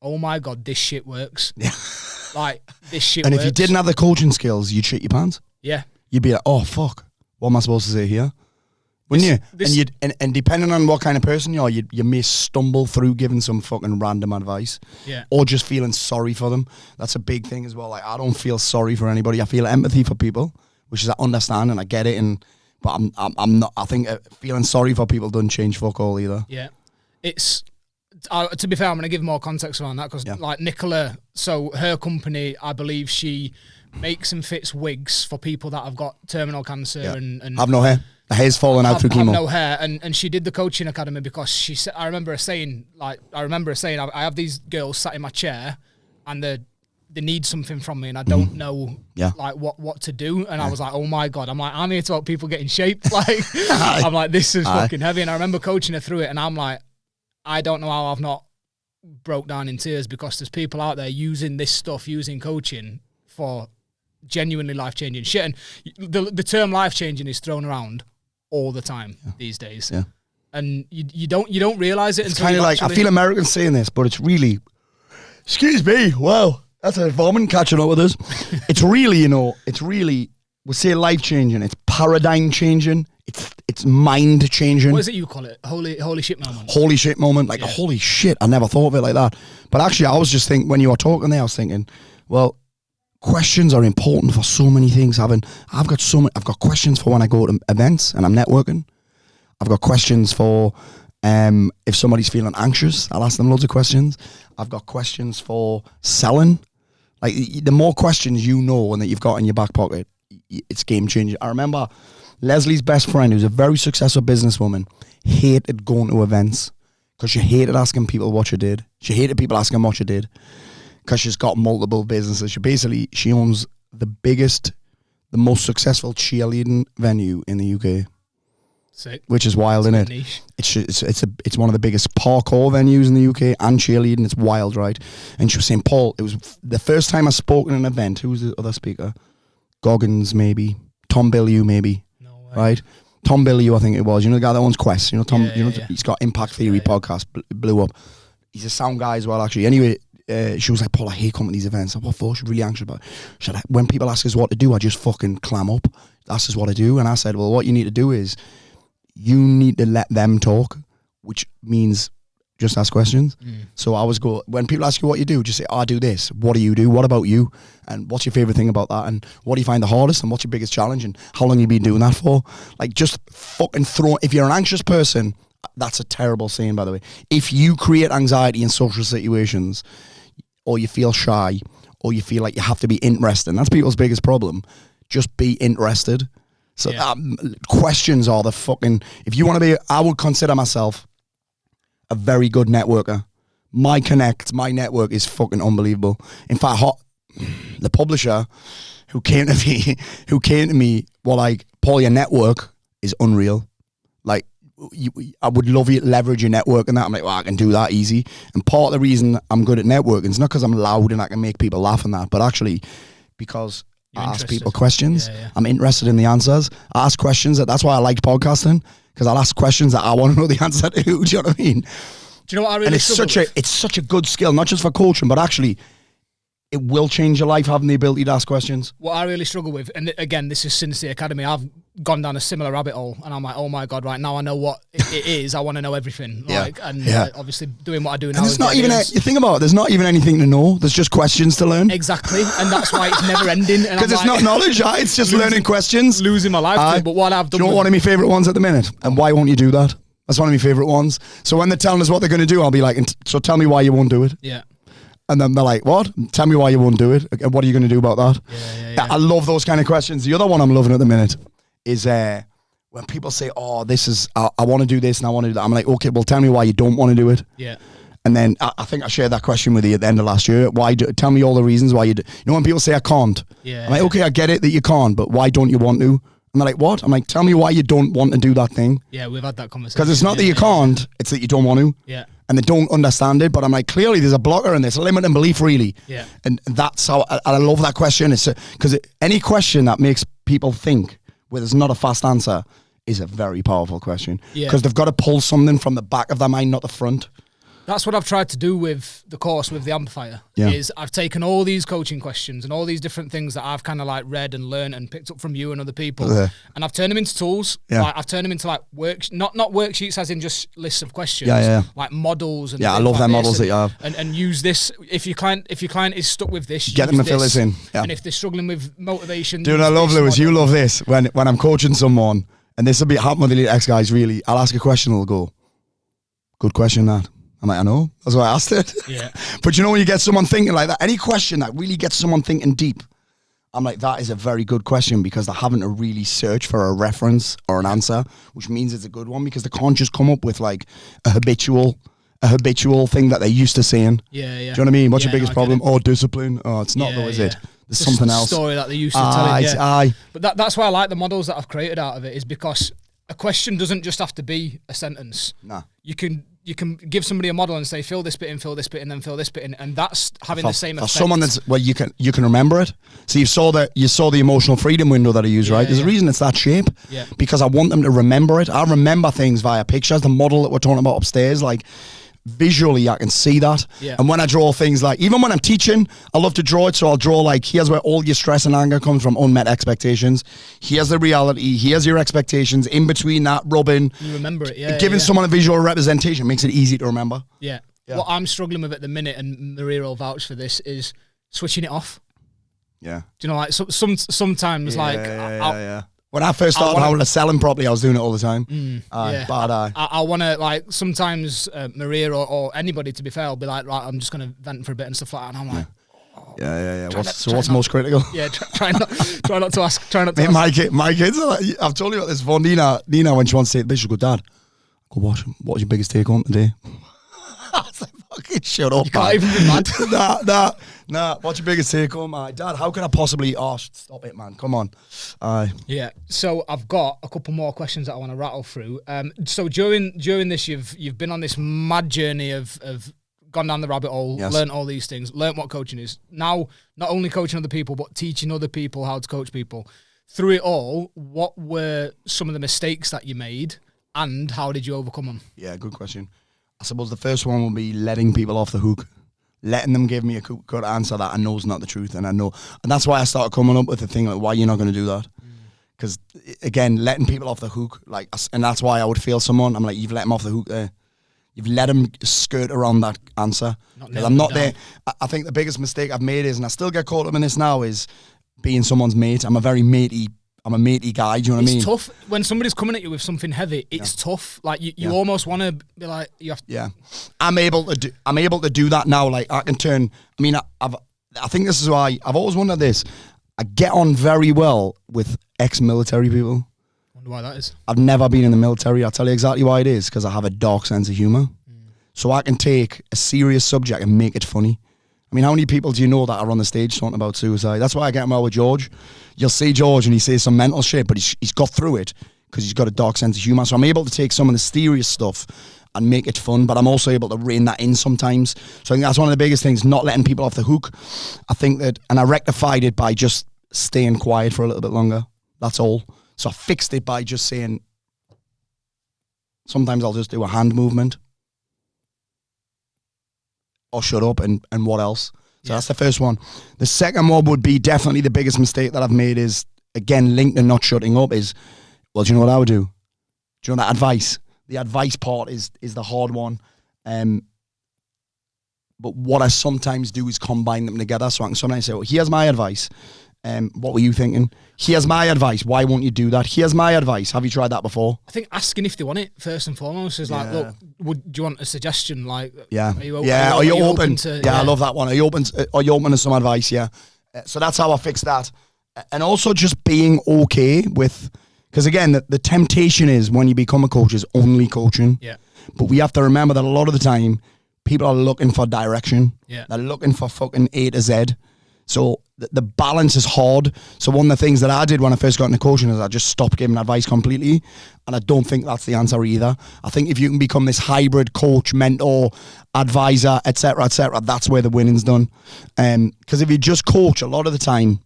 oh my God, this shit works. Yeah. Like, this shit and works. if you didn't have the coaching skills, you'd shit your pants. Yeah. You'd be like, oh, fuck. What am I supposed to say here? Wouldn't you? And depending on what kind of person you are, you may stumble through giving some fucking random advice. Yeah. Or just feeling sorry for them. That's a big thing as well. Like, I don't feel sorry for anybody. I feel empathy for people, which is I understand and I get it. But I'm not. I think feeling sorry for people doesn't change fuck all either. Yeah. It's. To be fair, I'm going to give more context around that because, like, Nicola, so her company, I believe she makes and fits wigs for people that have got terminal cancer and have no hair. The hair's falling out through chemo. Have no hair, and she did the coaching academy because she said. I remember her saying, I have these girls sat in my chair, and they need something from me, and I don't know, like what to do. And I was like, oh my God, I'm here to help people get in shape. Like, I'm like, this is fucking heavy. And I remember coaching her through it, and I'm like, I don't know how I've not broke down in tears because there's people out there using this stuff, using coaching for genuinely life-changing shit. And the term life-changing is thrown around all the time these days. Yeah. And you don't realize it until kind of like, I feel Americans saying this, but it's really, excuse me, wow, that's a vomit catching up with us. It's really, we say life-changing, it's paradigm-changing, it's mind-changing. What is it you call it? Holy shit moment. Holy shit moment. Like, holy shit, I never thought of it like that. But actually, I was just thinking, when you were talking there, I was thinking, well, questions are important for so many things. I've got questions for when I go to events and I'm networking. I've got questions for if somebody's feeling anxious, I'll ask them loads of questions. I've got questions for selling. Like, the more questions you know and that you've got in your back pocket, it's game changing. I remember Leslie's best friend, who's a very successful businesswoman, hated going to events because she hated asking people what she did. She hated people asking what she did because she's got multiple businesses. She owns the most successful cheerleading venue in the UK. Sick. Which is wild, isn't it? Niche. It's one of the biggest parkour venues in the UK and cheerleading. It's wild, right? And she was saying, Paul, it was the first time I spoke in an event. Who was the other speaker? Goggins, maybe. Tom Billieu, maybe. No way. Right? Tom Billieu, I think it was. You know the guy that owns Quest? You know Tom? Yeah. He's got Impact Theory podcast, blew up. He's a sound guy as well, actually. Anyway, she was like, Paul, I hate coming to these events. What for? She's really anxious about it. She said, when people ask us what to do, I just fucking clam up. That's just what I do. And I said, well, what you need to do is you need to let them talk, which means just ask questions. So I always go, when people ask you what you do, just say, I do this. What do you do? What about you? And what's your favorite thing about that? And what do you find the hardest? And what's your biggest challenge? And how long have you been doing that for? Like, just fucking throw. If you're an anxious person, that's a terrible saying, by the way. If you create anxiety in social situations, or you feel shy, or you feel like you have to be interested, and that's people's biggest problem, just be interested. So questions are the fucking, if you want to be, I would consider myself a very good networker. My network is fucking unbelievable. In fact, the publisher who came to me, well, like, Paul, your network is unreal. Like, I would love you to leverage your network and that. I'm like, well, I can do that easy. And part of the reason I'm good at networking is not because I'm loud and I can make people laugh and that, but actually because I ask people questions. I'm interested in the answers. I ask questions. That's why I like podcasting, because I'll ask questions that I want to know the answer to. Do you know what I mean? Do you know what I really and it's such a good skill, not just for coaching, but actually it will change your life, having the ability to ask questions. What I really struggle with, and again, this is since the academy, I've gone down a similar rabbit hole, and I'm like, oh my God, right now I know what it is. I want to know everything. Obviously doing what I do now. And there's not even, you think about it, there's not even anything to know. There's just questions to learn. Exactly. And that's why it's never ending. Because it's not knowledge, it's just learning questions. Losing my life. But what I've done. Do you know what one of my favourite ones at the minute? And why won't you do that? That's one of my favourite ones. So when they're telling us what they're going to do, I'll be like, so tell me why you won't do it. Yeah. And then they're like, what? Tell me why you won't do it. What are you going to do about that? Yeah. I love those kind of questions. The other one I'm loving at the minute is when people say, oh, this is, I want to do this and I want to do that. I'm like, okay, well, tell me why you don't want to do it. Yeah. And then I think I shared that question with you at the end of last year. Tell me all the reasons why you do. You know, when people say I can't, I'm like, okay, I get it that you can't, but why don't you want to? And they're like, what? I'm like, tell me why you don't want to do that thing. Yeah, we've had that conversation. Because it's not that you can't, it's that you don't want to. Yeah. And they don't understand it, but I'm like, clearly there's a blocker in this, limiting belief, really. Yeah. And that's how, I love that question. It's because any question that makes people think, where there's not a fast answer, is a very powerful question. Yeah. Because they've got to pull something from the back of their mind, not the front. That's what I've tried to do with the course, with the Amplifier, is I've taken all these coaching questions and all these different things that I've kind of like read and learned and picked up from you and other people, and I've turned them into tools. Yeah. Like, I've turned them into like not worksheets as in just lists of questions. Like models. And I love them models that you have. And use this if your client is stuck with this. Get them to fill this in. Yeah. And if they're struggling with motivation, dude, I love Lewis. You love this when I'm coaching someone, and this will be happening with the Elite X guys. Really, I'll ask a question, and they'll go, "Good question, that." I'm like, I know. That's why I asked it. Yeah. But you know when you get someone thinking like that, any question that really gets someone thinking deep, I'm like, that is a very good question, because they're having to really search for a reference or an answer, which means it's a good one, because they can't just come up with like a habitual thing that they're used to saying. Yeah. Do you know what I mean? What's your biggest problem? Oh, discipline. Oh, it's not though, is it? There's something else. Story that they used to tell it. But that's why I like the models that I've created out of it, is because a question doesn't just have to be a sentence. Nah. You can give somebody a model and say, fill this bit in, fill this bit in, then fill this bit in, and that's having the same effect. For someone that's, well, you can remember it. So you saw the emotional freedom window that I use, right? There's a reason it's that shape. Yeah. Because I want them to remember it. I remember things via pictures. The model that we're talking about upstairs, like, visually I can see that. And when I draw things, like, even when I'm teaching, I love to draw it. So I'll draw like, here's where all your stress and anger comes from, unmet expectations. Here's the reality. Here's your expectations. In between that, rubbing. You remember it, giving someone a visual representation makes it easy to remember. Yeah. What I'm struggling with at the minute, and Maria will vouch for this, is switching it off. Yeah. Do you know, like sometimes When I first started how to selling properly, I was doing it all the time. But I want to, like, sometimes Maria or anybody, to be fair, will be like, right, I'm just going to vent for a bit and stuff like that. And I'm like, Yeah. What's most critical? Yeah, try not to ask. Try not to Mate, ask. my kids are like, I've told you about this before. Nina, when she wants to say it, she'll go, Dad, go watch. What's your biggest take home today? I was like, fucking shut up. You can't even be mad. Nah. What's your biggest take home? Dad, how can I possibly? Oh, stop it, man. Come on. Yeah. So I've got a couple more questions that I want to rattle through. So during this, you've been on this mad journey of gone down the rabbit hole, learned all these things, learned what coaching is. Now, not only coaching other people, but teaching other people how to coach people. Through it all, what were some of the mistakes that you made, and how did you overcome them? Yeah, good question. I suppose the first one would be letting people off the hook, letting them give me a good answer that I know is not the truth, and I know, and that's why I started coming up with the thing like, why you're not going to do that? Because again, letting people off the hook, like, and that's why I would feel someone. I'm like, you've let them off the hook there. You've let them skirt around that answer. I'm not there. I think the biggest mistake I've made is, and I still get caught up in this now, is being someone's mate. I'm a matey guy. Do you know what I mean? It's tough when somebody's coming at you with something heavy. It's tough. Like you almost want to be like, you have to. Yeah, I'm able to do that now. Like, I can turn. I mean, I think this is why I've always wondered this. I get on very well with ex-military people. Wonder why that is. I've never been in the military. I'll tell you exactly why it is, because I have a dark sense of humour. So I can take a serious subject and make it funny. I mean, how many people do you know that are on the stage talking about suicide? That's why I get on well with George. You'll see George and he says some mental shit, but he's got through it because he's got a dark sense of humour. So I'm able to take some of the serious stuff and make it fun, but I'm also able to rein that in sometimes. So I think that's one of the biggest things, not letting people off the hook. I think that, and I rectified it by just staying quiet for a little bit longer. That's all. So I fixed it by just saying, sometimes I'll just do a hand movement. Or shut up, and what else? So that's the first one. The second one would be definitely the biggest mistake that I've made is, again, linked to not shutting up is, well, do you know what I would do? Do you know that advice? The advice part is the hard one. But what I sometimes do is combine them together. So I can sometimes say, well, here's my advice. What were you thinking? Here's my advice. Why won't you do that? Here's my advice. Have you tried that before? I think asking if they want it first and foremost is like, look, do you want a suggestion? Like, yeah, are you open to? Yeah, I love that one. Are you open to some advice? Yeah. So that's how I fix that, and also just being okay with, because again, the temptation is when you become a coach is only coaching. Yeah. But we have to remember that a lot of the time, people are looking for direction. Yeah. They're looking for fucking A to Z. So the balance is hard. So one of the things that I did when I first got into coaching is I just stopped giving advice completely. And I don't think that's the answer either. I think if you can become this hybrid coach, mentor, advisor, etc., that's where the winning's done. Because if you just coach, a lot of the time,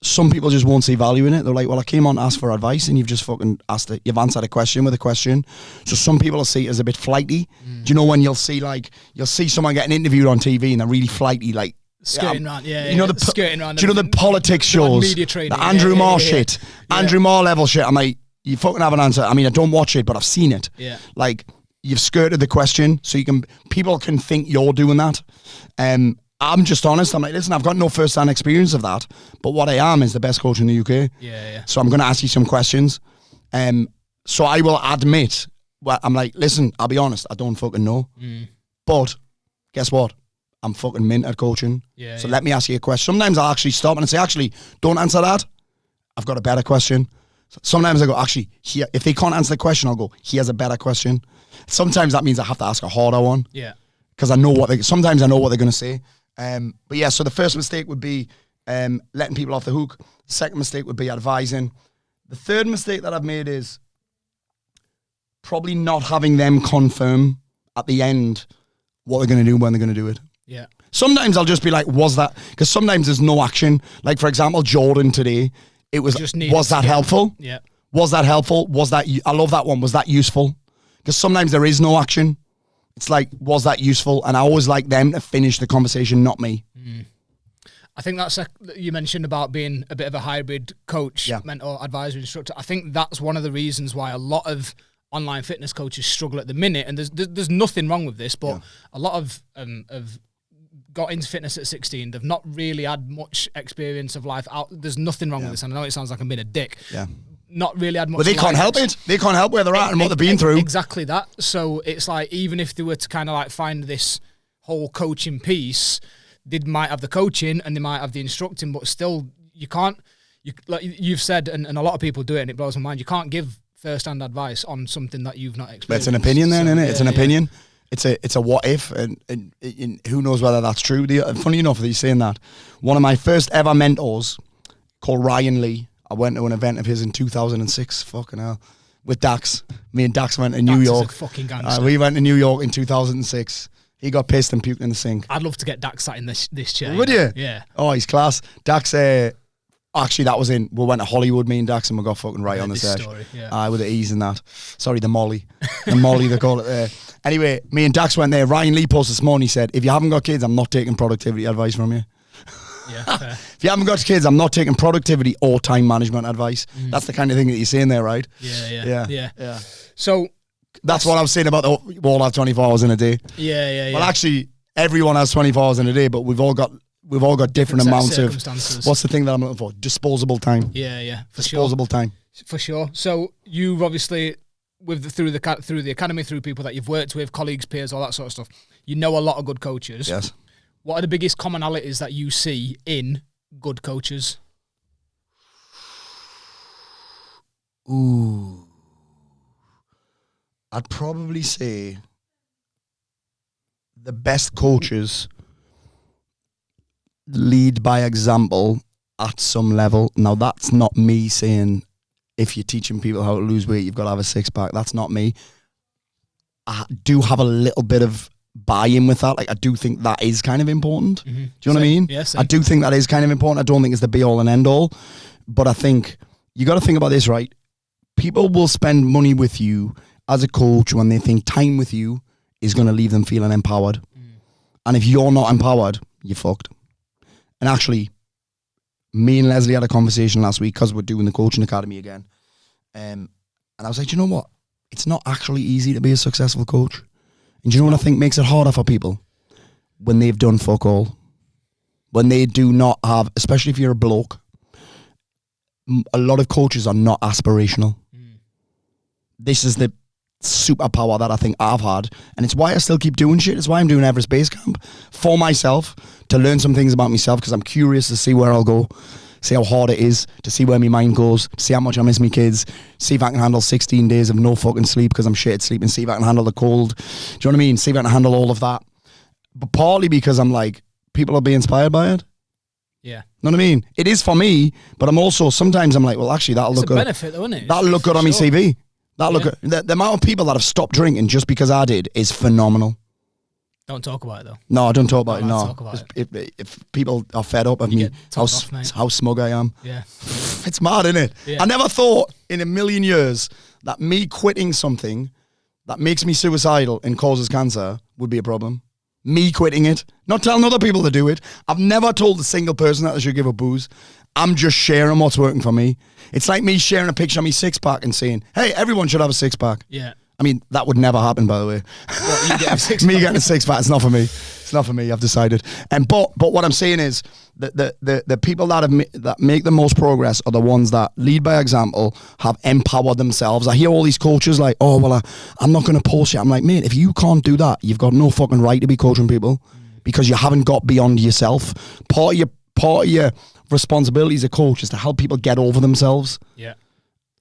some people just won't see value in it. They're like, well, I came on to ask for advice and you've just fucking you've answered a question with a question. So some people will see it as a bit flighty. Do you know when you'll see someone getting interviewed on TV and they're really flighty, like, skirting around, skirting around. Do you know the politics shows? Media training, the Andrew Mort shit. Andrew Mort level shit. I'm like, you fucking have an answer. I mean, I don't watch it, but I've seen it. Yeah. Like, you've skirted the question, so people can think you're doing that. I'm just honest. I'm like, listen, I've got no first-hand experience of that, but what I am is the best coach in the UK. Yeah. So I'm going to ask you some questions. So I will admit, well, I'm like, listen, I'll be honest, I don't fucking know. But guess what? I'm fucking mint at coaching. So let me ask you a question. Sometimes I'll actually stop and say, actually, don't answer that. I've got a better question. Sometimes I go, actually, here, if they can't answer the question, I'll go, here's a better question. Sometimes that means I have to ask a harder one. Yeah. Because sometimes I know what they're going to say. But yeah, so the first mistake would be letting people off the hook. The second mistake would be advising. The third mistake that I've made is probably not having them confirm at the end what they're going to do when they're going to do it. Yeah. Sometimes I'll just be like, was that, because sometimes there's no action. Like, for example, Jordan today, it was that helpful? Yeah. Was that helpful? I love that one. Was that useful? Because sometimes there is no action. It's like, was that useful? And I always like them to finish the conversation, not me. I think that's you mentioned about being a bit of a hybrid coach, mentor, advisor, instructor. I think that's one of the reasons why a lot of online fitness coaches struggle at the minute. And there's nothing wrong with this, but a lot of got into fitness at 16. They've not really had much experience of life out. There's nothing wrong with this. And I know it sounds like I'm being a dick. Yeah. Not really had much. But they can't help it. They can't help where they're at and what they've been through. Exactly that. So it's like, even if they were to kind of like find this whole coaching piece, they might have the coaching and they might have the instructing, but still you can't. Like you've said, and a lot of people do it, and it blows my mind. You can't give first-hand advice on something that you've not experienced. But it's an opinion, then, isn't it? It's an opinion. It's a what if, and who knows whether that's true. Funny enough that you're saying that. One of my first ever mentors, called Ryan Lee. I went to an event of his in 2006. Fucking hell, with Dax. Me and Dax went to New York. Is a fucking gangster. We went to New York in 2006. He got pissed and puked in the sink. I'd love to get Dax sat in this chair. Would you? Yeah. Oh, he's class. Dax. Actually, that was we went to Hollywood, me and Dax, and we got fucking right on the set. With the ease and that. Sorry, the Molly. The Molly, they call it there. Anyway, me and Dax went there. Ryan Lee posted this morning, he said, if you haven't got kids, I'm not taking productivity advice from you. Yeah, fair. If you haven't got kids, I'm not taking productivity or time management advice. That's the kind of thing that you're saying there, right? Yeah. So that's what I was saying about the all have 24 hours in a day. Yeah. Well, actually, everyone has 24 hours in a day, but we've all got different amounts of, what's the thing that I'm looking for? Disposable time. Yeah. Disposable time. For sure. So you've obviously, through the academy, through people that you've worked with, colleagues, peers, all that sort of stuff, you know a lot of good coaches. Yes. What are the biggest commonalities that you see in good coaches? Ooh. I'd probably say the best coaches lead by example at some level. Now, that's not me saying if you're teaching people how to lose weight, you've got to have a six-pack. That's not me. I do have a little bit of buy-in with that. Like, I do think that is kind of important. Mm-hmm. Do you know what I mean? Yes. I do think that is kind of important. I don't think it's the be-all and end-all. But I think you got to think about this, right? People will spend money with you as a coach when they think time with you is going to leave them feeling empowered. And if you're not empowered, you're fucked. And actually, me and Leslie had a conversation last week because we're doing the coaching academy again. And I was like, do you know what? It's not actually easy to be a successful coach. And do you know what I think makes it harder for people? When they've done fuck all. When they do not have, especially if you're a bloke, a lot of coaches are not aspirational. This is the superpower that I think I've had, and it's why I still keep doing shit. It's why I'm doing Everest Base Camp for myself, to learn some things about myself, because I'm curious to see where I'll go, see how hard it is, to see where my mind goes, to see how much I miss my kids, see if I can handle 16 days of no fucking sleep because I'm shit at sleeping, see if I can handle the cold. Do you know what I mean? See if I can handle all of that. But partly because I'm like, people are being inspired by it. Yeah. Know what I mean? It is for me, but I'm also, sometimes I'm like, well, actually, that'll look good. It's a benefit, though, isn't it? That'll look good on my CV. That'll look good. The amount of people that have stopped drinking just because I did is phenomenal. Don't talk about it, though. No, I don't talk about it. No. Talk about if people are fed up of me, how smug I am. Yeah. It's mad, isn't it? Yeah. I never thought in a million years that me quitting something that makes me suicidal and causes cancer would be a problem. Me quitting it, not telling other people to do it. I've never told a single person that they should give up booze. I'm just sharing what's working for me. It's like me sharing a picture of me six-pack and saying, hey, everyone should have a six-pack. Yeah. I mean, that would never happen, by the way. What, you get a six-pack? Me getting a six-pack, it's not for me. It's not for me, I've decided. But what I'm saying is that the people that make the most progress are the ones that lead by example, have empowered themselves. I hear all these coaches like, oh, well, I'm not going to post it. I'm like, mate, if you can't do that, you've got no fucking right to be coaching people because you haven't got beyond yourself. Part of your responsibility as a coach is to help people get over themselves. Yeah.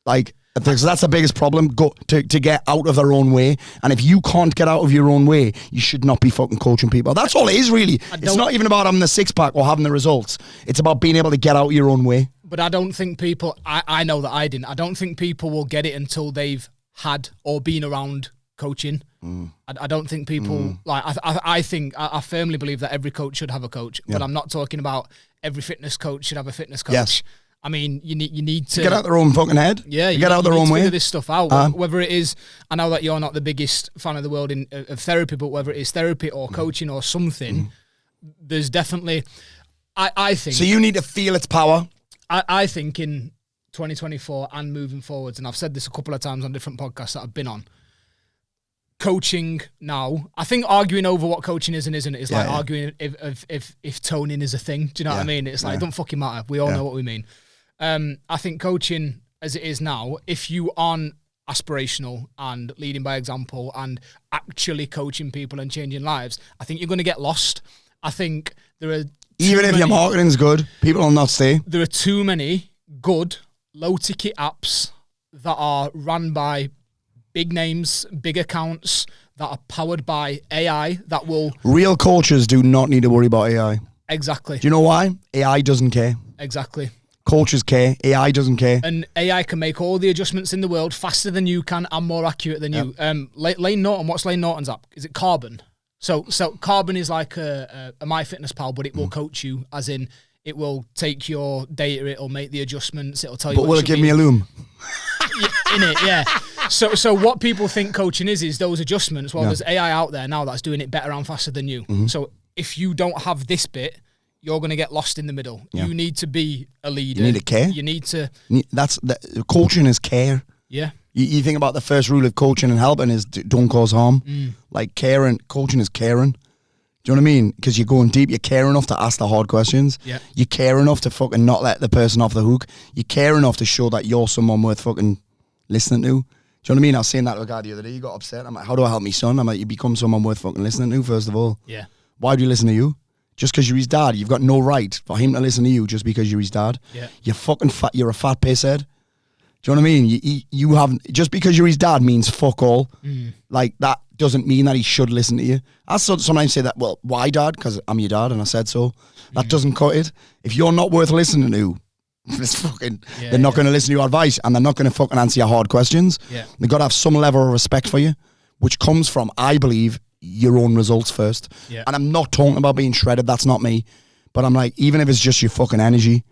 Like, because that's the biggest problem, to get out of their own way. And if you can't get out of your own way, you should not be fucking coaching people. That's all it is, really. It's not even about having the six-pack or having the results. It's about being able to get out of your own way. But I don't think people, I know that I didn't, I don't think people will get it until they've had or been around coaching. I don't think people, like, I think, I firmly believe that every coach should have a coach. Yeah. But I'm not talking about every fitness coach should have a fitness coach. Yes. I mean, you need to get out their own fucking head. Yeah, you get out their own way. Figure this stuff out. Whether it is, I know that you're not the biggest fan of the world of therapy, but whether it is therapy or coaching or something, there's definitely, I think. So you need to feel its power. I think in 2024 and moving forwards, and I've said this a couple of times on different podcasts that I've been on. Coaching now, I think arguing over what coaching is and isn't is like arguing if toning is a thing. Do you know what I mean? It's like, it don't fucking matter. We all know what we mean. I think coaching as it is now, if you aren't aspirational and leading by example and actually coaching people and changing lives, I think you're going to get lost. I think There are Even if your marketing's good, people will not stay. There are too many good low-ticket apps that are run by big names, big accounts, that are powered by AI that will... Real coaches do not need to worry about AI. Exactly. Do you know why? AI doesn't care. Exactly. Coaches care. AI doesn't care. And AI can make all the adjustments in the world faster than you can and more accurate than you. Lane Norton, what's Lane Norton's app? Is it Carbon? So Carbon is like a MyFitnessPal, but it will coach you, as in it will take your data, it'll make the adjustments, it'll tell you. But will it give me a loom? In it, yeah. So what people think coaching is those adjustments. Well, there's AI out there now that's doing it better and faster than you. So if you don't have this bit, you're going to get lost in the middle. Yeah. You need to be a leader. You need to care. You need to... Coaching is care. Yeah. You think about the first rule of coaching and helping is don't cause harm. Like coaching is caring. Do you know what I mean? Because you're going deep. You care enough to ask the hard questions. Yeah. You care enough to fucking not let the person off the hook. You care enough to show that you're someone worth fucking listening to. Do you know what I mean? I was saying that to a guy the other day. He got upset. I'm like, how do I help my son? I'm like, you become someone worth fucking listening to, first of all. Yeah. Why do you listen to you? Just because you're his dad, you've got no right for him to listen to you just because you're his dad. Yeah. You're fucking fat. You're a fat pisshead. Do you know what I mean? You have, just because you're his dad means fuck all. Like, that doesn't mean that he should listen to you. I sometimes say that, well, why, dad? Because I'm your dad and I said so. That doesn't cut it. If you're not worth listening to, it's fucking, they're not going to listen to your advice and they're not going to fucking answer your hard questions. Yeah. They've got to have some level of respect for you, which comes from, I believe, your own results first. Yeah. And I'm not talking about being shredded. That's not me. But I'm like, even if it's just your fucking energy,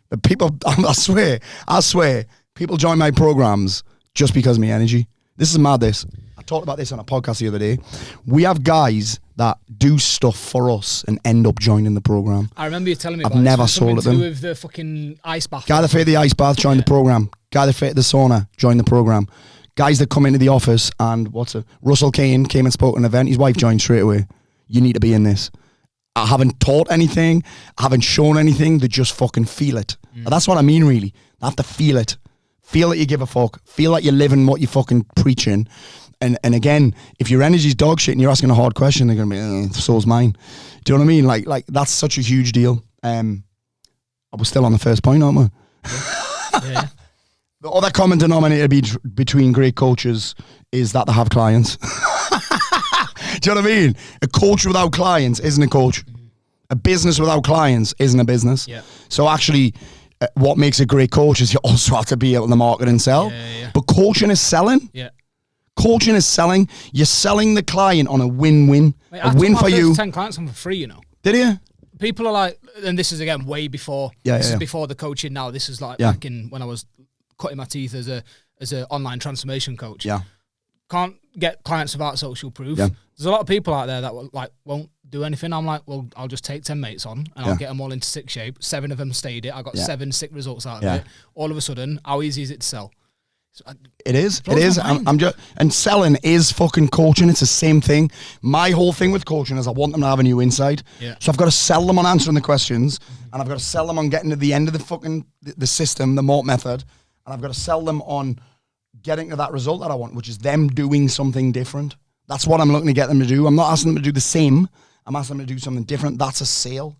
but people, I swear, people join my programs just because of my energy. This is mad, this. I talked about this on a podcast the other day. We have guys that do stuff for us and end up joining the program. I remember you telling me I've about never this. sold it them. With the fucking ice bath. Guy that fit the ice bath, join the program. Guy that fit the sauna, join the program. Guys that come into the office and Russell Kane came and spoke at an event. His wife joined straight away. You need to be in this. I haven't taught anything. I haven't shown anything. They just fucking feel it. That's what I mean, really. They have to feel it. Feel that you give a fuck. Feel like you're living what you're fucking preaching. And again, if your energy's dog shit and you're asking a hard question, they're going to be, so's mine. Do you know what I mean? Like that's such a huge deal. I was still on the first point, aren't we? Yeah. The other common denominator between great coaches is that they have clients. Do you know what I mean? A coach without clients isn't a coach. A business without clients isn't a business. Yeah. So actually, what makes a great coach is you also have to be able to market and sell. Yeah. But coaching is selling. Yeah. Coaching is selling. You're selling the client on a win-win. Mate, a win for you. 10 clients on for free, you know. Did you? People are like, and this is again way before. This is before the coaching now. This is like back in when I was cutting my teeth as a online transformation coach. Yeah. Can't get clients without social proof. Yeah. There's a lot of people out there that won't do anything. I'm like, well, I'll just take 10 mates on and I'll get them all into sick shape. 7 of them stayed it. I got 7 sick results out of it. All of a sudden, how easy is it to sell? It is. I'm just, and selling is fucking coaching. It's the same thing. My whole thing with coaching is I want them to have a new insight. Yeah. So I've got to sell them on answering the questions, and I've got to sell them on getting to the end of the fucking the system, the Mort method, and I've got to sell them on getting to that result that I want, which is them doing something different. That's what I'm looking to get them to do. I'm not asking them to do the same. I'm asking them to do something different. That's a sale.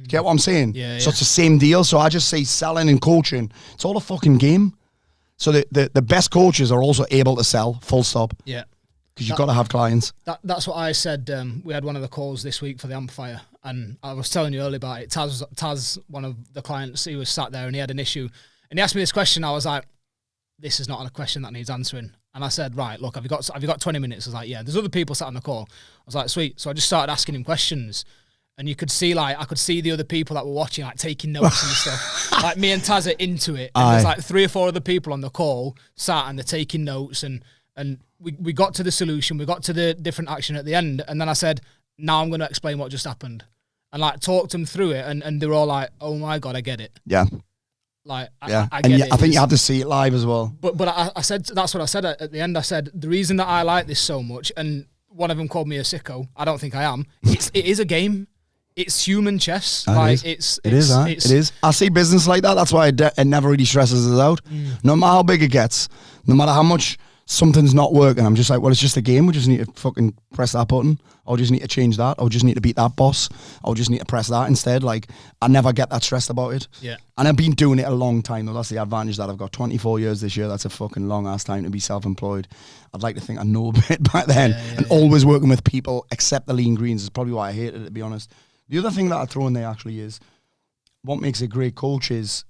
Get what I'm saying? Yeah. So it's the same deal. So I just say selling and coaching. It's all a fucking game. So the best coaches are also able to sell, full stop. Yeah. Because you've got to have clients. That's what I said. We had one of the calls this week for the Amplifier, and I was telling you earlier about it. Taz, one of the clients, he was sat there and he had an issue. And he asked me this question. I was like, this is not a question that needs answering. And I said, right, look, have you got 20 minutes? I was like, yeah. There's other people sat on the call. I was like, sweet. So I just started asking him questions. And you could see, I could see the other people that were watching, taking notes and stuff. Like, me and Taz are into it. And there's 3 or 4 other people on the call sat and they're taking notes. And we got to the solution. We got to the different action at the end. And then I said, now I'm going to explain what just happened. And, talked them through it. And they were all like, oh, my God, I get it. Yeah. I get it. I think you have to see it live as well. But I said, that's what I said at the end. I said, the reason that I like this so much, and one of them called me a sicko. I don't think I am. It is a game. It's human chess. It is. I see business like that. That's why it never really stresses us out. No matter how big it gets, no matter how much something's not working, I'm just like, well, it's just a game. We just need to fucking press that button. Or just need to change that. Or just need to beat that boss. Or just need to press that instead. Like, I never get that stressed about it. Yeah. And I've been doing it a long time, though. That's the advantage that I've got. 24 years this year. That's a fucking long-ass time to be self-employed. I'd like to think I know a bit back then. And always working with people, except the lean greens, is probably why I hated it, to be honest. The other thing that I throw in there, actually, is what makes a great coach is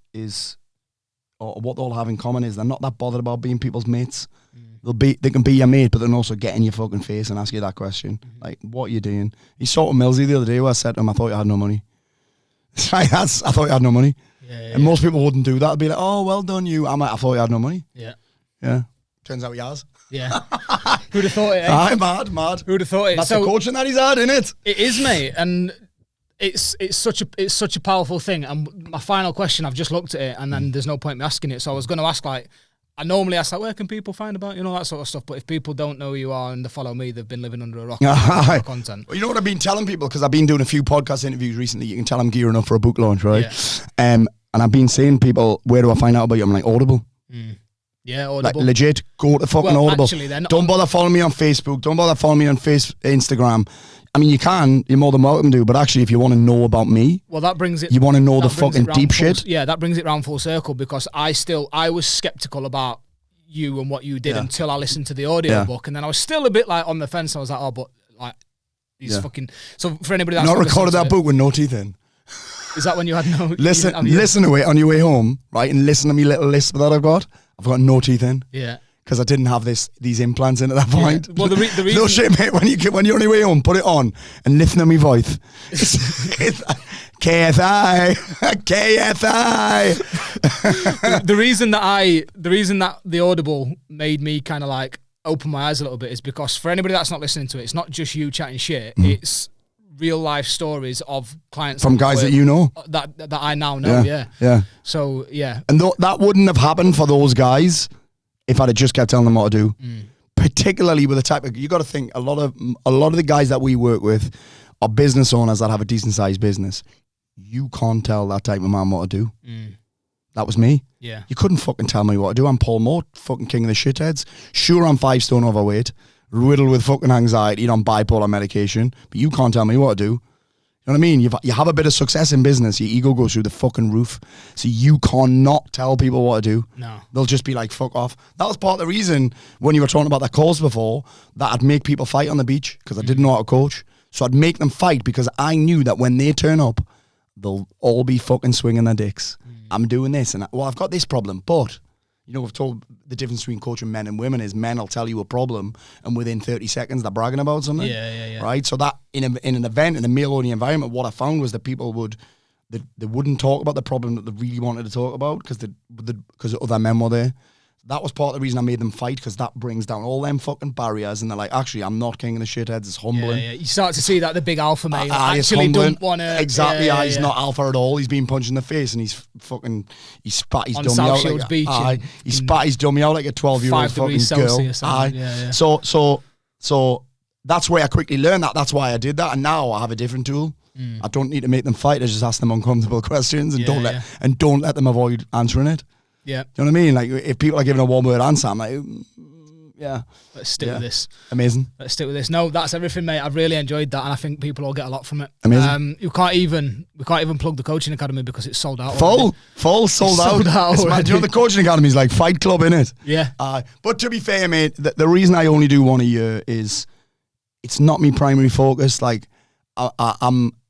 or what they all have in common is they're not that bothered about being people's mates. They can be your mate, but then also get in your fucking face and ask you that question. Like, what are you doing? He saw Millsy the other day where I said to him, I thought you had no money. I thought you had no money. And most people wouldn't do that. They'd be like, oh, well done you. I'm like, I thought you had no money. Yeah. Turns out he has. Yeah. Who'd have thought it, eh? Aye, mad. Who'd have thought it? That's the coaching that he's had, isn't it? It is, mate. And it's such a powerful thing. And my final question, I've just looked at it and then there's no point me asking it. So I was going to ask, like, I normally ask, like, where can people find about, that sort of stuff. But if people don't know who you are and they follow me, they've been living under a rock for content. Well, you know what I've been telling people? Because I've been doing a few podcast interviews recently. You can tell I'm gearing up for a book launch, right? Yeah. And I've been saying to people, where do I find out about you? I'm like, Audible. Yeah, Audible. Like, legit, go to fucking Audible. Actually, then, don't bother following me on Facebook. Don't bother following me on Instagram. I mean, you're more than welcome to, but actually, if you want to know about me, well, that brings it. You want to know the fucking deep shit. Yeah, that brings it round full circle because I was skeptical about you and what you did until I listened to the audio book, and then I was still a bit like on the fence. I was like, oh, but like these fucking. So for anybody that's not recorded that book with no teeth in. Is that when you had no? Listen to it on your way home, right, and listen to me little lisp that I've got. I've got no teeth in. Yeah. Because I didn't have these implants in at that point. Yeah. Well, the reason... No shit, mate. When you're on your way home, put it on and listen to me voice. KSI. The reason that the Audible made me kind of like open my eyes a little bit is because for anybody that's not listening to it, it's not just you chatting shit. It's real life stories of clients from guys that you know that I now know. Yeah. So yeah, and that wouldn't have happened for those guys if I'd have just kept telling them what to do. Particularly with the type of, you got to think a lot of the guys that we work with are business owners that have a decent sized business. You can't tell that type of man what to do. That was me. Yeah. You couldn't fucking tell me what to do. I'm Paul Mort, fucking king of the shitheads. Sure, I'm 5 stone overweight, riddled with fucking anxiety, on bipolar medication, but you can't tell me what to do. You know what I mean? You have a bit of success in business, your ego goes through the fucking roof. So you cannot tell people what to do. No. They'll just be like, fuck off. That was part of the reason when you were talking about that course before, that I'd make people fight on the beach because I didn't know how to coach. So I'd make them fight because I knew that when they turn up, they'll all be fucking swinging their dicks. I'm doing this and I've got this problem, but we've told the difference between coaching men and women is men will tell you a problem and within 30 seconds they're bragging about something. Yeah. Right? So that in an event, in a male-only environment, what I found was that people they wouldn't talk about the problem that they really wanted to talk about because other men were there. That was part of the reason I made them fight, because that brings down all them fucking barriers, and they're like, actually, I'm not king of the shitheads. It's humbling. Yeah. You start to see that the big alpha male actually don't want to. Exactly. He's not alpha at all. He's being punched in the face, and he spat his dummy out. Shields Beach he spat his dummy out like a 12-year-old fucking girl. So that's where I quickly learned that. That's why I did that, and now I have a different tool. I don't need to make them fight. I just ask them uncomfortable questions and don't let them avoid answering it. Yeah. Do you know what I mean? Like, if people are giving a one-word answer, I'm like, yeah. Let's stick with this. Amazing. Let's stick with this. No, that's everything, mate. I've really enjoyed that, and I think people will get a lot from it. Amazing. We can't even plug the coaching academy because it's sold out. Full sold out. Do you know the coaching academy is like Fight Club, innit? Yeah. But to be fair, mate, the reason I only do one a year is it's not my primary focus. Like,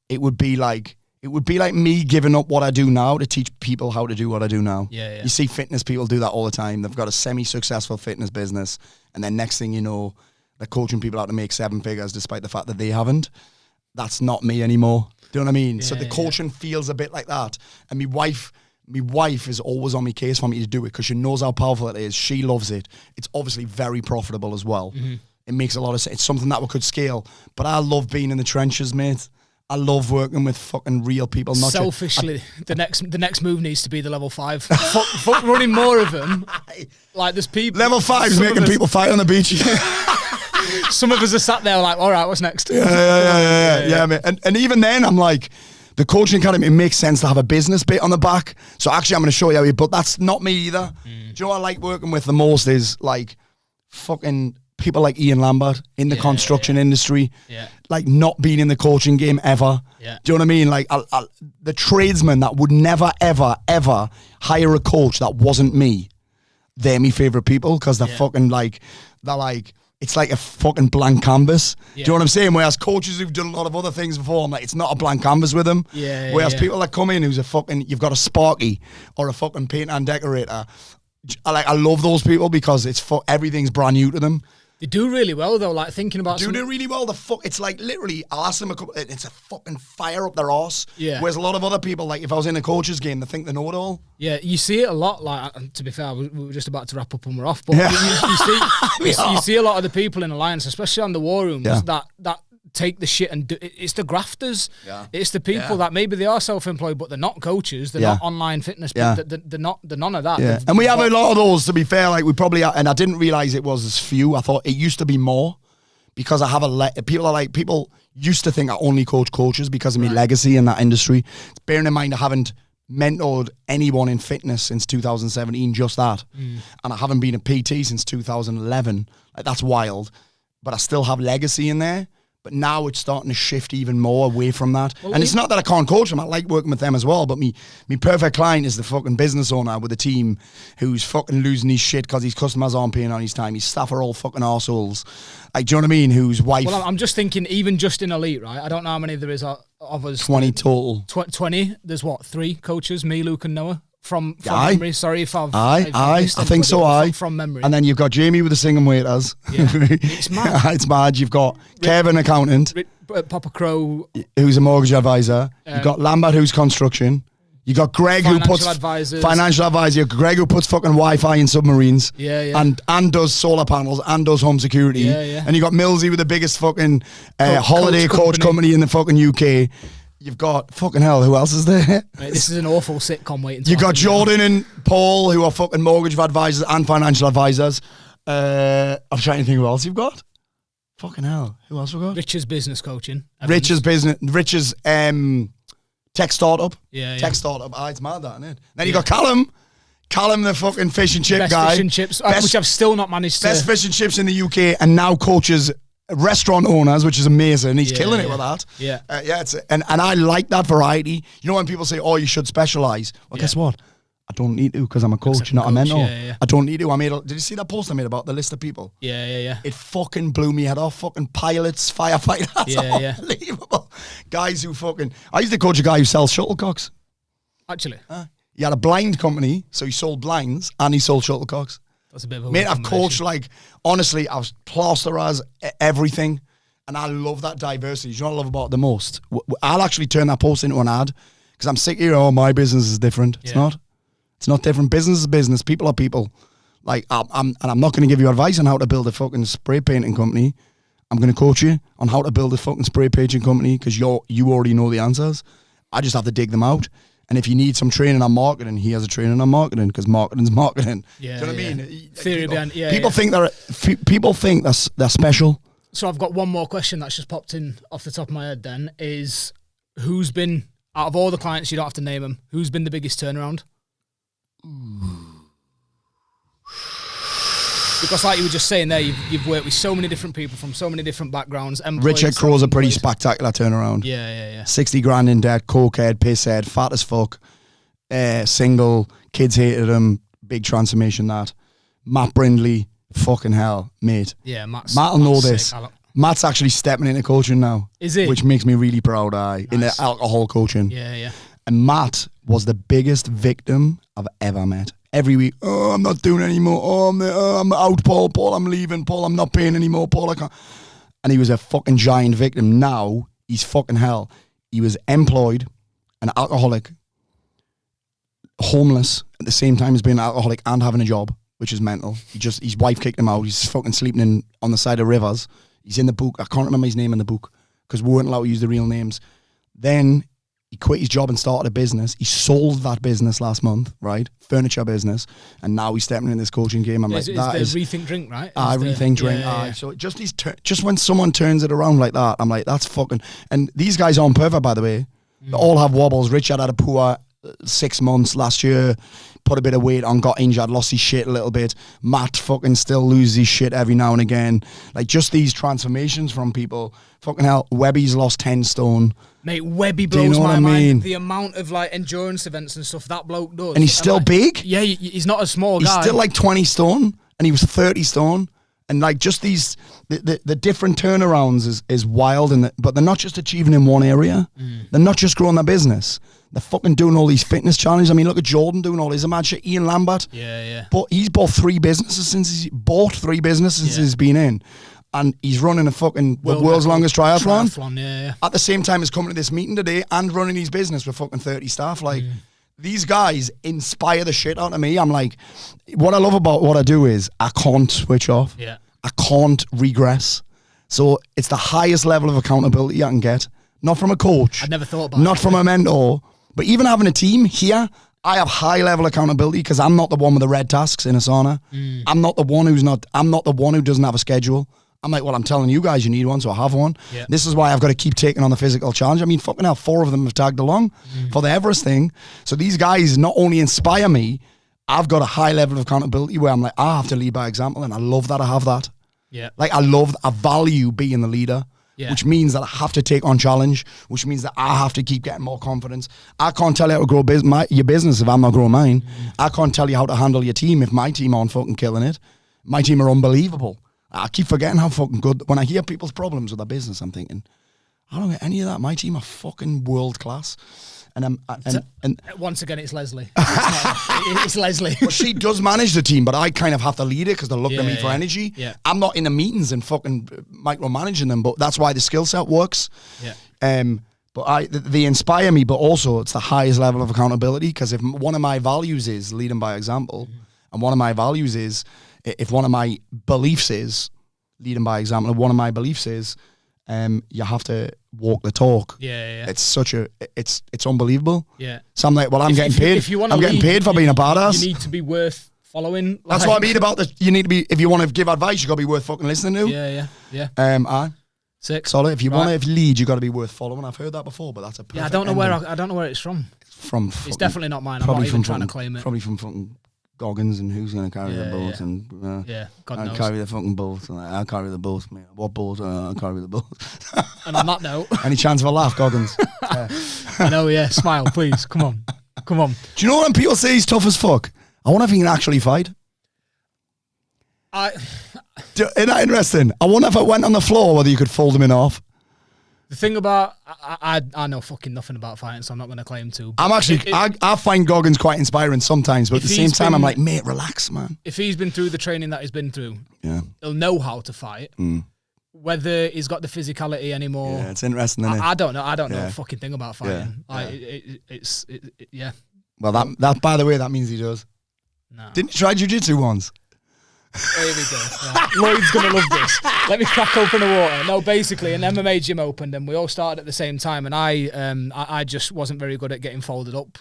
it would be like me giving up what I do now to teach people how to do what I do now. Yeah. You see fitness people do that all the time. They've got a semi-successful fitness business, and then next thing you know, they're coaching people how to make 7 figures despite the fact that they haven't. That's not me anymore. Do you know what I mean? So the coaching feels a bit like that. And my wife is always on my case for me to do it because she knows how powerful it is. She loves it. It's obviously very profitable as well. It makes a lot of sense. It's something that we could scale. But I love being in the trenches, mate. I love working with fucking real people. Not selfishly, the next move needs to be the level 5. fuck running more of them. Like, there's people. Level 5 is making people fight on the beach. Some of us are sat there like, all right, what's next? Yeah, mate. And even then, I'm like, the coaching academy, it makes sense to have a business bit on the back. So actually, I'm going to show you how but that's not me either. Do you know what I like working with the most is like fucking people like Ian Lambert in the construction industry, Yeah. like not being in the coaching game ever. Yeah. Do you know what I mean? Like the tradesmen that would never, ever, ever hire a coach that wasn't me. They're my favourite people because they're fucking like, they're like, it's like a fucking blank canvas. Do you know what I'm saying? Whereas coaches who've done a lot of other things before, I'm like, it's not a blank canvas with them. Whereas people that come in who's a fucking, you've got a Sparky or a fucking painter and decorator. I love those people because everything's brand new to them. They do really well though, like thinking about Do really well. It's like literally, I'll ask them it's a fucking fire up their arse. Yeah. Whereas a lot of other people, like if I was in a coach's game, they think they know it all. Yeah, you see it a lot. Like, to be fair, we were just about to wrap up and we're off. But you see a lot of the people in Alliance, especially on the war rooms, that take the shit and it's the grafters. Yeah. It's the people that maybe they are self-employed, but they're not coaches. They're not online fitness people. They're none of that. Yeah. And we have a lot of those, to be fair. Like we probably, and I didn't realize it was as few. I thought it used to be more because I have people used to think I only coach coaches because of my legacy in that industry. Bearing in mind, I haven't mentored anyone in fitness since 2017, just that. And I haven't been a PT since 2011. Like that's wild. But I still have legacy in there. But now it's starting to shift even more away from that. Well, and it's not that I can't coach them. I like working with them as well. But me perfect client is the fucking business owner with a team who's fucking losing his shit because his customers aren't paying on his time. His staff are all fucking arseholes. Like, do you know what I mean? Whose wife... Well, I'm just thinking, even just in Elite, right? I don't know how many there is of us. 20 total. 20? There's what, 3 coaches? Me, Luke and Noah? From memory, sorry if I've... I think so, From memory. And then you've got Jamie with the singing waiters. Yeah. It's mad. It's mad. You've got Kevin, accountant. Papa Crow. Who's a mortgage advisor. You've got Lambert, who's construction. You got Greg, who puts... Financial advisor. Greg, who puts fucking Wi-Fi in submarines. And does solar panels and does home security. And you got Millsy with the biggest fucking holiday coach company in the fucking UK. You've got, fucking hell, who else is there? Mate, this is an awful sitcom waiting to You've got Jordan and Paul, who are fucking mortgage advisors and financial advisors. I'm trying to think who else you've got. Fucking hell, who else we got? Rich's business coaching. Rich's tech startup. Tech startup. It's mad that, isn't it? Then you got Callum, the fucking fish and chip best guy. Fish and chips, which I've still not managed to... Best fish and chips in the UK and now coaches restaurant owners, which is amazing. He's killing it with that. And I like that variety. You know when people say, "Oh, you should specialize." Well, guess what? I don't need to because I'm a coach, not a mentor. I don't need to. Did you see that post I made about the list of people? It fucking blew me head off. Fucking pilots, firefighters, unbelievable guys who fucking. I used to coach a guy who sells shuttlecocks. Actually, he had a blind company, so he sold blinds and he sold shuttlecocks. That's a bit of a mate, I've coached, like, honestly, I've plasterized everything, and I love that diversity. You know what I love about it the most? I'll actually turn that post into an ad, because I'm sick of hearing, oh, my business is different. It's not. It's not different. Business is business. People are people. Like, I'm not going to give you advice on how to build a fucking spray painting company. I'm going to coach you on how to build a fucking spray painting company, because you already know the answers. I just have to dig them out. And if you need some training on marketing, he has a training on marketing because marketing's marketing. Do you know what I mean? Theory behind, people think they're special. So I've got one more question that's just popped in off the top of my head. Then is who's been out of all the clients, you don't have to name them, who's been the biggest turnaround? Because like you were just saying there, you've worked with so many different people from so many different backgrounds. Richard Crow's a pretty spectacular turnaround. 60 grand in debt, cokehead, pisshead, fat as fuck, single, kids hated him, big transformation that. Matt Brindley, fucking hell, mate. Yeah, Matt'll know this. Matt's actually stepping into coaching now. Is he? Which makes me really proud, in the alcohol coaching. And Matt was the biggest victim I've ever met. Every week, oh, I'm not doing it anymore. Oh, I'm out, Paul. Paul, I'm leaving. Paul, I'm not paying anymore. Paul, I can't. And he was a fucking giant victim. Now, he's fucking hell. He was employed, an alcoholic, homeless, at the same time as being an alcoholic and having a job, which is mental. His wife kicked him out. He's fucking sleeping on the side of rivers. He's in the book. I can't remember his name in the book because we weren't allowed to use the real names. Then he quit his job and started a business. He sold that business last month, right? Furniture business. And now he's stepping in this coaching game. I'm like, that is Rethink Drink, right? Rethink Drink. So just when someone turns it around like that, I'm like, that's fucking... And these guys aren't perfect, by the way. They all have wobbles. Richard had a poor 6 months last year. put a bit of weight on, got injured, lost his shit a little bit. Matt fucking still loses his shit every now and again. Like, just these transformations from people. Fucking hell, Webby's lost 10 stone. Mate, Webby blows my mind. The amount of like endurance events and stuff that bloke does. And he's still big. Yeah, he's not a small guy. He's still like 20 stone, and he was 30 stone. And like, just these, the different turnarounds is wild. But they're not just achieving in one area. They're not just growing their business. They're fucking doing all these fitness challenges. I mean, look at Jordan doing all his mad shit. Ian Lambert. Yeah. But he's bought 3 businesses since he's been in. And he's running the world's longest triathlon. Yeah. At the same time as coming to this meeting today and running his business with fucking 30 staff. Like, these guys inspire the shit out of me. I'm like, what I love about what I do is I can't switch off. Yeah. I can't regress. So it's the highest level of accountability I can get. Not from a coach. I'd never thought about Not from a mentor. But even having a team here, I have high level accountability because I'm not the one with the red tasks in a sauna. I'm not the one who doesn't have a schedule. I'm like, well, I'm telling you guys you need one, so I have one. Yeah. This is why I've got to keep taking on the physical challenge. I mean, fucking hell, 4 of them have tagged along for the Everest thing. So these guys not only inspire me, I've got a high level of accountability where I'm like, I have to lead by example, and I love that I have that. Yeah. Like, I value being the leader, which means that I have to take on challenge, which means that I have to keep getting more confidence. I can't tell you how to grow your business if I'm not growing mine. I can't tell you how to handle your team if my team aren't fucking killing it. My team are unbelievable. I keep forgetting how fucking good. When I hear people's problems with their business, I'm thinking, I don't get any of that. My team are fucking world class. And once again, it's Leslie. It's Leslie. Well, she does manage the team, but I kind of have to lead it because they look to me for energy. Yeah. I'm not in the meetings and fucking micromanaging them, but that's why the skill set works. Yeah. But they inspire me, but also it's the highest level of accountability because if one of my values is leading by example, and one of my values is, if one of my beliefs is leading by example, and one of my beliefs is you have to walk the talk. Yeah. It's it's unbelievable. Yeah. So I'm like, well, I'm getting paid. I'm getting paid for being a badass. You need to be worth following. That's what I mean about you need to be, if you want to give advice, you got to be worth fucking listening to. Yeah. Sick. Solid. If you want to lead, you got to be worth following. I've heard that before, but that's a perfect I don't know where it's from. It's definitely not mine. I'm not even trying to claim it. Probably from fucking Goggins and who's going to carry the boat and God I'll knows. carry the fucking boat and I'll carry the boat, mate. What boat? I'll carry the boat. And on that note, any chance of a laugh, Goggins? I know. Yeah, smile, please. Come on. Do you know when people say he's tough as fuck? I wonder if he can actually fight. Isn't that interesting? I wonder if it went on the floor whether you could fold him in half. The thing about I know fucking nothing about fighting, so I'm not going to claim to. I'm actually I find Goggins quite inspiring sometimes, but at the same time I'm like, mate, relax, man. If he's been through the training that he's been through, he'll know how to fight. Whether he's got the physicality anymore, it's interesting. Isn't it? I don't know. I don't know a fucking thing about fighting. Yeah. Well, that by the way, that means he does. No. Didn't you try jiu-jitsu once? Here we go. Right. Lloyd's going to love this. Let me crack open the water. No, basically, an MMA gym opened and we all started at the same time, and I just wasn't very good at getting folded up.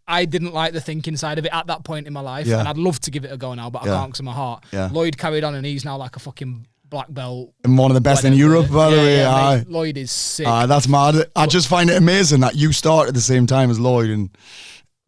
I didn't like the thinking side of it at that point in my life, and I'd love to give it a go now, but I can't because of my heart. Lloyd carried on and he's now like a fucking black belt. And one of the best in Europe, by the way. Mate, Lloyd is sick. That's mad. I just find it amazing that you start at the same time as Lloyd, and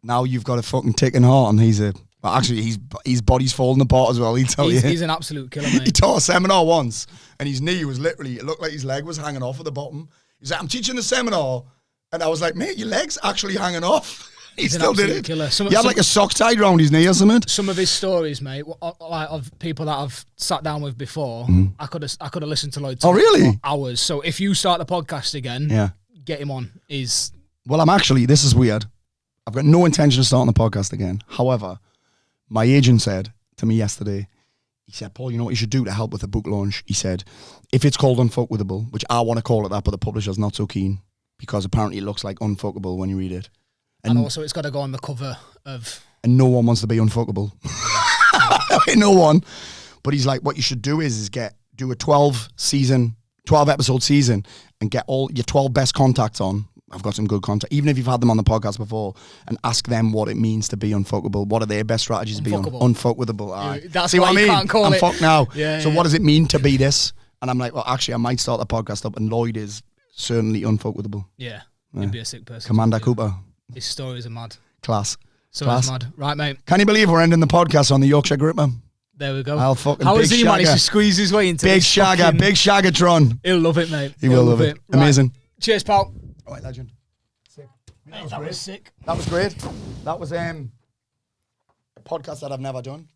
now you've got a fucking ticking heart, and well, actually, his body's falling apart as well. He's an absolute killer, mate. He taught a seminar once, and his knee was literally, it looked like his leg was hanging off at the bottom. He's like, I'm teaching the seminar, and I was like, mate, your leg's actually hanging off. He still did it. Killer. He had like a sock tied around his knee or something. Some of his stories, mate, like of people that I've sat down with before, I could have listened to Lloyd talk for hours. So if you start the podcast again, get him on. Well, this is weird. I've got no intention of starting the podcast again. However, my agent said to me yesterday, he said, Paul, you know what you should do to help with the book launch? He said, if it's called Unfuckable, which I want to call it that, but the publisher's not so keen because apparently it looks like Unfuckable when you read it. And also it's got to go on the cover of... And no one wants to be unfuckable. No one. But he's like, what you should do is do a 12 episode season and get all your 12 best contacts on. I've got some good contact, even if you've had them on the podcast before, and ask them what it means to be unfuckable. What are their best strategies to be unfuckable? That's See why what I mean? Can't call I'm it. fucked now. So what does it mean to be this? And I'm like, well, actually, I might start the podcast up, and Lloyd is certainly unfuckable. Yeah, he'd be a sick person. Commander Cooper. His stories are mad. Class. So Class. it's mad. Right, mate. Can you believe we're ending the podcast on the Yorkshire Gripper? There we go. I'll fucking How big has he managed shagger. to squeeze his way into Big this shagger, fucking- big shaggertron. He'll love it, mate. He will love it. Right. Amazing. Cheers, pal. All right, legend. Sick. Mate, that was sick. That was great. That was a podcast that I've never done.